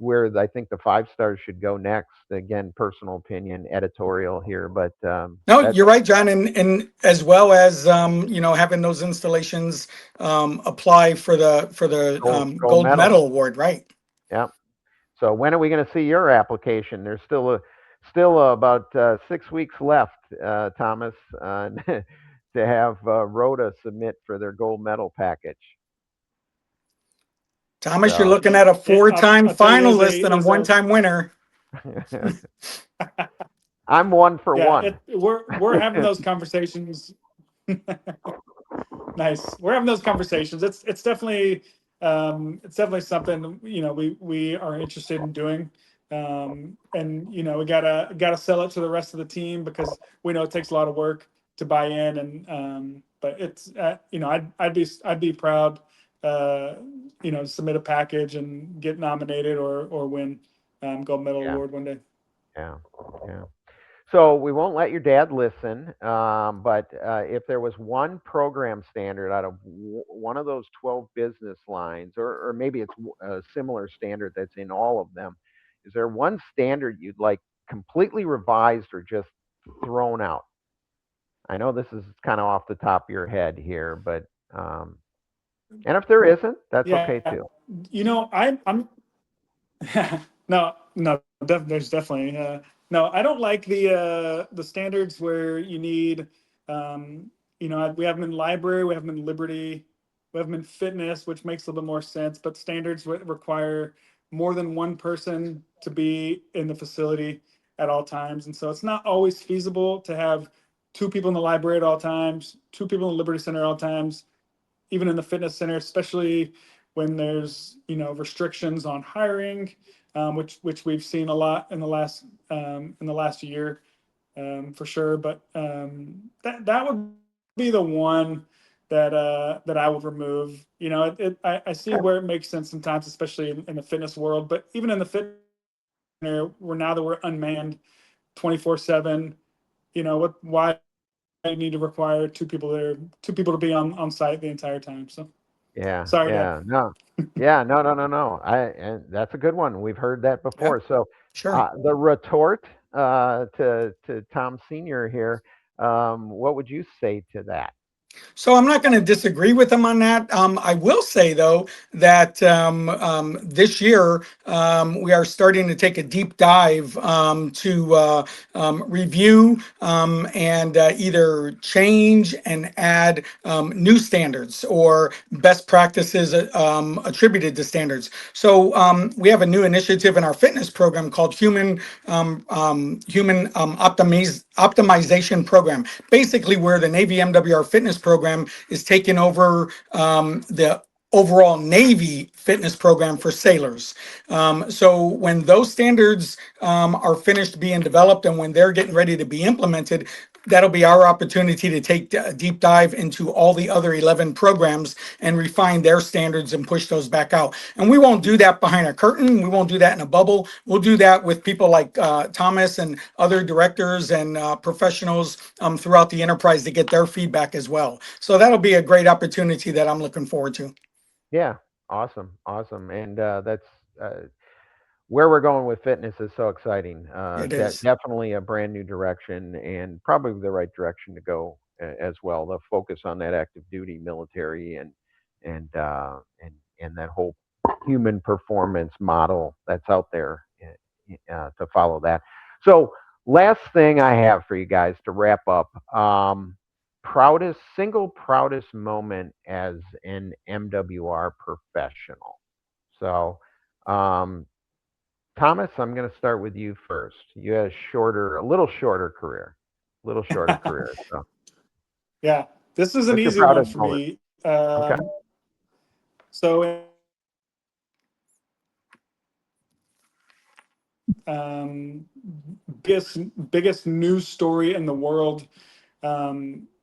where I think the 5 stars should go next. Again, personal opinion, editorial here, but No, that's you're right, John, and as well as having those installations apply for the gold gold medal. medal award, right? Yeah. So when are we going to see your application? There's still about 6 weeks left, Thomas, to have Rhoda submit for their gold medal package. Thomas, you're So looking at a four-time I'll tell you, finalist and a one-time winner. I'm one for one. We're having those conversations. Nice. We're having those conversations. It's definitely something we are interested in doing. And we gotta sell it to the rest of the team because we know it takes a lot of work to buy in. And but it's I'd be proud submit a package and get nominated or win gold medal award one day. Yeah. So we won't let your dad listen, but if there was one program standard out of one of those 12 business lines, or maybe it's a similar standard that's in all of them, is there one standard you'd like completely revised or just thrown out? I know this is kind of off the top of your head here, but and if there isn't, that's okay too. I'm no, there's definitely no. I don't like the standards where you need we have them in library, we have them in liberty, we have them in fitness, which makes a little bit more sense. But standards require more than one person to be in the facility at all times, and so it's not always feasible to have 2 people in the library at all times, 2 people in the liberty center at all times, even in the fitness center, especially when there's restrictions on hiring, which we've seen a lot in the last year, for sure. But that would be the one that I would remove. I see where it makes sense sometimes, especially in the fitness world, but even in the fitness center, now that we're unmanned 24/7, why I need to require 2 people there, 2 people to be on site the entire time. So sorry, Dad. No. No. And that's a good one. We've heard that before. Yep, So sure. the retort to Tom Sr. here, what would you say to that? So I'm not going to disagree with him on that. I will say, though, that this year we are starting to take a deep dive to review and either change and add new standards or best practices attributed to standards. So we have a new initiative in our fitness program called Human Optimization Program, basically where the Navy MWR fitness program is taking over the overall Navy fitness program for sailors. So when those standards are finished being developed and when they're getting ready to be implemented, that'll be our opportunity to take a deep dive into all the other 11 programs and refine their standards and push those back out. And we won't do that behind a curtain. We won't do that in a bubble. We'll do that with people like Thomas and other directors and professionals throughout the enterprise to get their feedback as well. So that'll be a great opportunity that I'm looking forward to. Yeah, awesome. And that's where we're going with fitness is so exciting. It is. Definitely a brand new direction and probably the right direction to go as well. The focus on that active duty military and that whole human performance model that's out there to follow that. So last thing I have for you guys to wrap up. Single proudest moment as an MWR professional. So, Thomas, I'm going to start with you first. You had a little shorter career. So, Yeah, this is an what's your easy one proudest for moment? me. Okay. So biggest news story in the world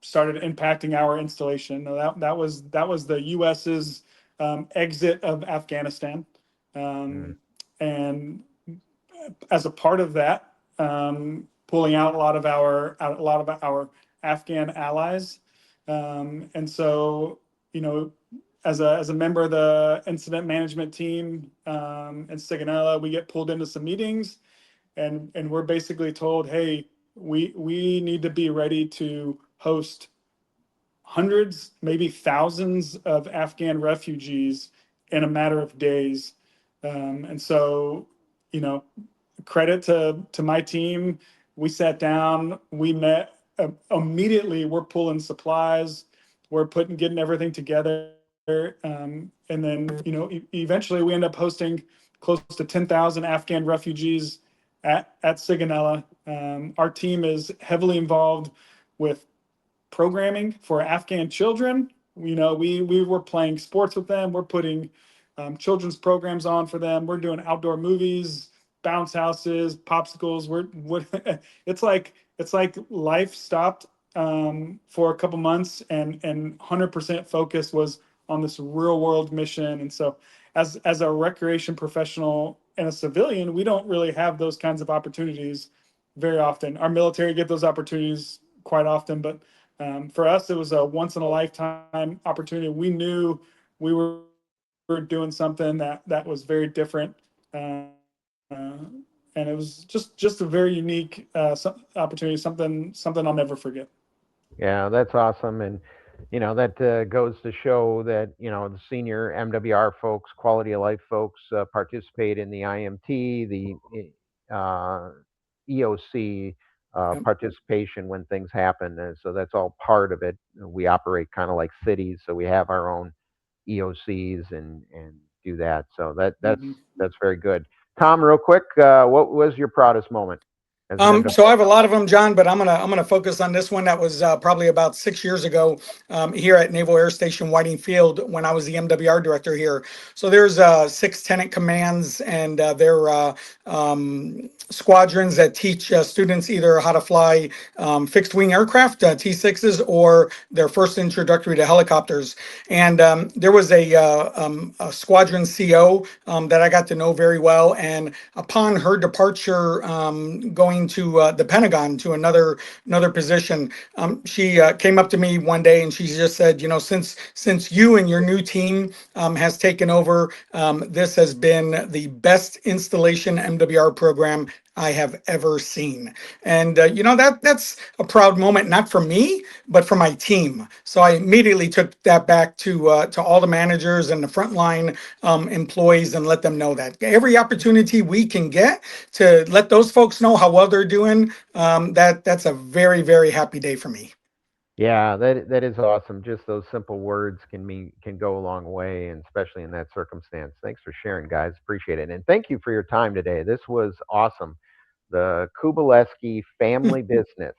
started impacting our installation. That was the U.S.'s exit of Afghanistan, and as a part of that, pulling out a lot of our Afghan allies, and so as a member of the incident management team in Sigonella, we get pulled into some meetings, and we're basically told, hey, we need to be ready to host hundreds, maybe thousands of Afghan refugees in a matter of days. And so, credit to my team. We sat down, we met immediately. We're pulling supplies, we're getting everything together. And then, eventually we end up hosting close to 10,000 Afghan refugees at Sigonella. Our team is heavily involved with programming for Afghan children. We were playing sports with them. We're putting children's programs on for them. We're doing outdoor movies, bounce houses, popsicles. It's like life stopped for a couple months, and 100% focus was on this real world mission. And so, as a recreation professional and a civilian, we don't really have those kinds of opportunities very often. Our military get those opportunities quite often, but for us, it was a once in a lifetime opportunity. We knew we were doing something that was very different, and it was just a very unique opportunity. Something I'll never forget. Yeah, that's awesome. And, that goes to show that, the senior MWR folks, quality of life folks, participate in the IMT, the EOC Yep. participation when things happen. And so that's all part of it. We operate kind of like cities, so we have our own EOCs and do that. So that's very good. Tom, real quick, what was your proudest moment? So I have a lot of them, John, but I'm gonna focus on this one that was probably about 6 years ago here at Naval Air Station Whiting Field when I was the MWR director here. So there's 6 tenant commands, and they're squadrons that teach students either how to fly fixed wing aircraft, T6s, or their first introductory to helicopters. And there was a squadron CO that I got to know very well, and upon her departure, going to the Pentagon to another position, she came up to me one day and she just said, since you and your new team has taken over, this has been the best installation MWR program I have ever seen. And that's a proud moment, not for me, but for my team. So I immediately took that back to all the managers and the frontline employees and let them know that every opportunity we can get to let those folks know how well they're doing, that's a very, very happy day for me. Yeah, that is awesome. Just those simple words can go a long way, and especially in that circumstance. Thanks for sharing, guys. Appreciate it. And thank you for your time today. This was awesome. The Kubalewski family business.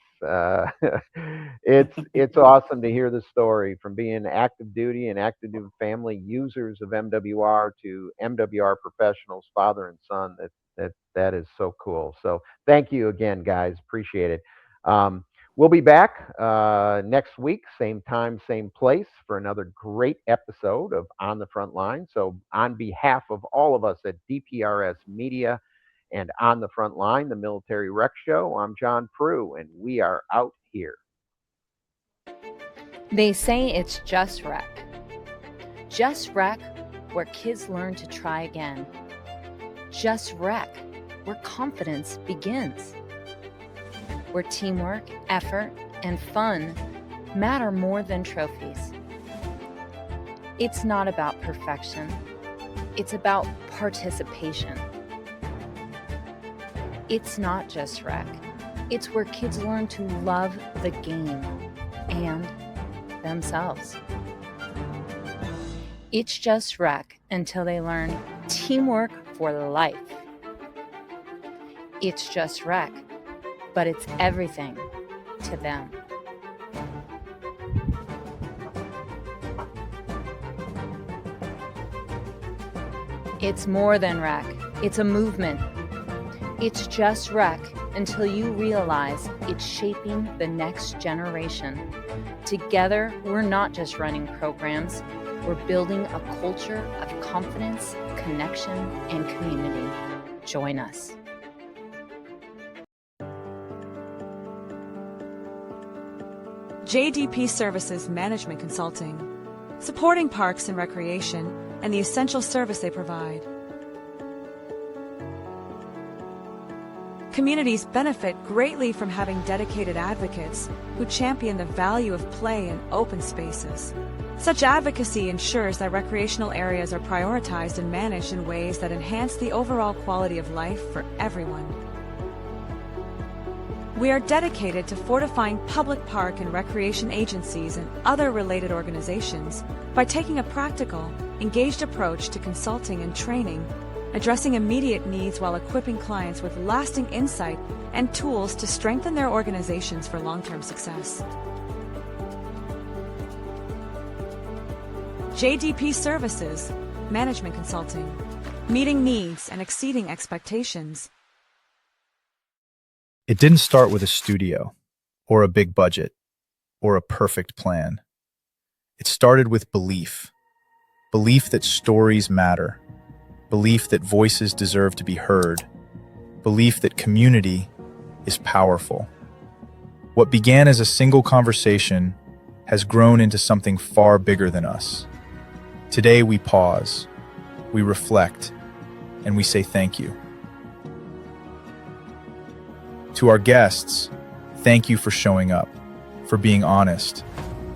It's awesome to hear the story from being active duty and active duty family users of MWR to MWR professionals, father and son. That is so cool. So thank you again, guys. Appreciate it. We'll be back next week, same time, same place, for another great episode of On the Front Line. So on behalf of all of us at DPRS Media and On the Front Line, the Military Rec Show, I'm John Pru, and we are out here. They say it's just rec. Just rec, where kids learn to try again. Just rec, where confidence begins. Where teamwork, effort, and fun matter more than trophies. It's not about perfection. It's about participation. It's not just rec. It's where kids learn to love the game and themselves. It's just rec until they learn teamwork for life. It's just rec, but it's everything to them. It's more than rec. It's a movement. It's just rec until you realize it's shaping the next generation. Together, we're not just running programs, we're building a culture of confidence, connection, and community. Join us. JDP Services Management Consulting. supporting parks and recreation and the essential service they provide. Communities benefit greatly from having dedicated advocates who champion the value of play in open spaces. Such advocacy ensures that recreational areas are prioritized and managed in ways that enhance the overall quality of life for everyone. We are dedicated to fortifying public park and recreation agencies and other related organizations by taking a practical, engaged approach to consulting and training, addressing immediate needs while equipping clients with lasting insight and tools to strengthen their organizations for long-term success. JDP Services, Management Consulting, meeting needs and exceeding expectations. It didn't start with a studio, or a big budget, or a perfect plan. It started with belief. Belief that stories matter. Belief that voices deserve to be heard. Belief that community is powerful. What began as a single conversation has grown into something far bigger than us. Today we pause, we reflect, and we say thank you. To our guests, thank you for showing up, for being honest,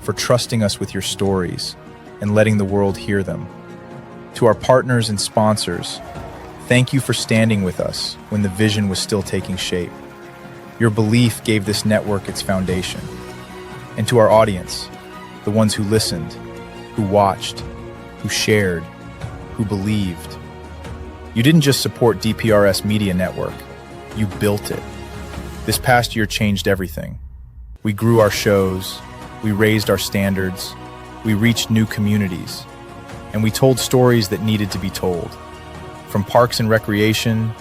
for trusting us with your stories and letting the world hear them. To our partners and sponsors, thank you for standing with us when the vision was still taking shape. Your belief gave this network its foundation. And to our audience, the ones who listened, who watched, who shared, who believed. You didn't just support DPRS Media Network, you built it. This past year changed everything. We grew our shows, we raised our standards, we reached new communities, and we told stories that needed to be told. From parks and recreation,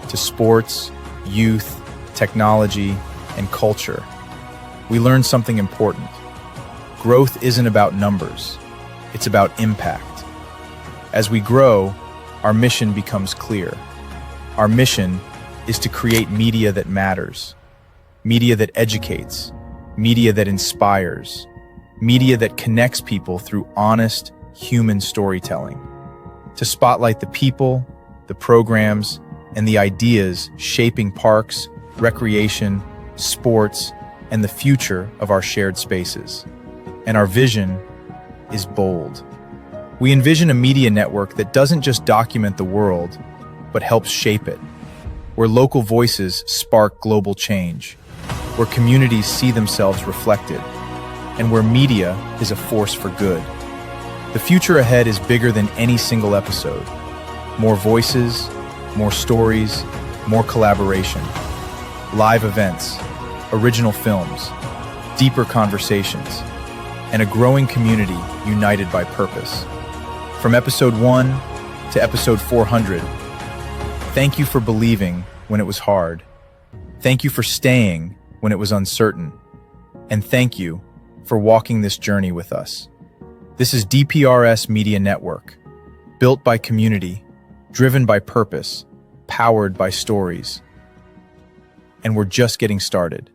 to sports, youth, technology, and culture. We learned something important. Growth isn't about numbers, it's about impact. As we grow, our mission becomes clear. Our mission is to create media that matters, media that educates, media that inspires, media that connects people through honest, human storytelling, to spotlight the people, the programs, and the ideas shaping parks, recreation, sports, and the future of our shared spaces. And our vision is bold. We envision a media network that doesn't just document the world, but helps shape it, where local voices spark global change, where communities see themselves reflected, and where media is a force for good. The future ahead is bigger than any single episode. More voices, more stories, more collaboration, live events, original films, deeper conversations, and a growing community united by purpose. From episode 1 to episode 400, thank you for believing when it was hard. Thank you for staying when it was uncertain. And thank you for walking this journey with us. This is DPRS Media Network, built by community, driven by purpose, powered by stories. And we're just getting started.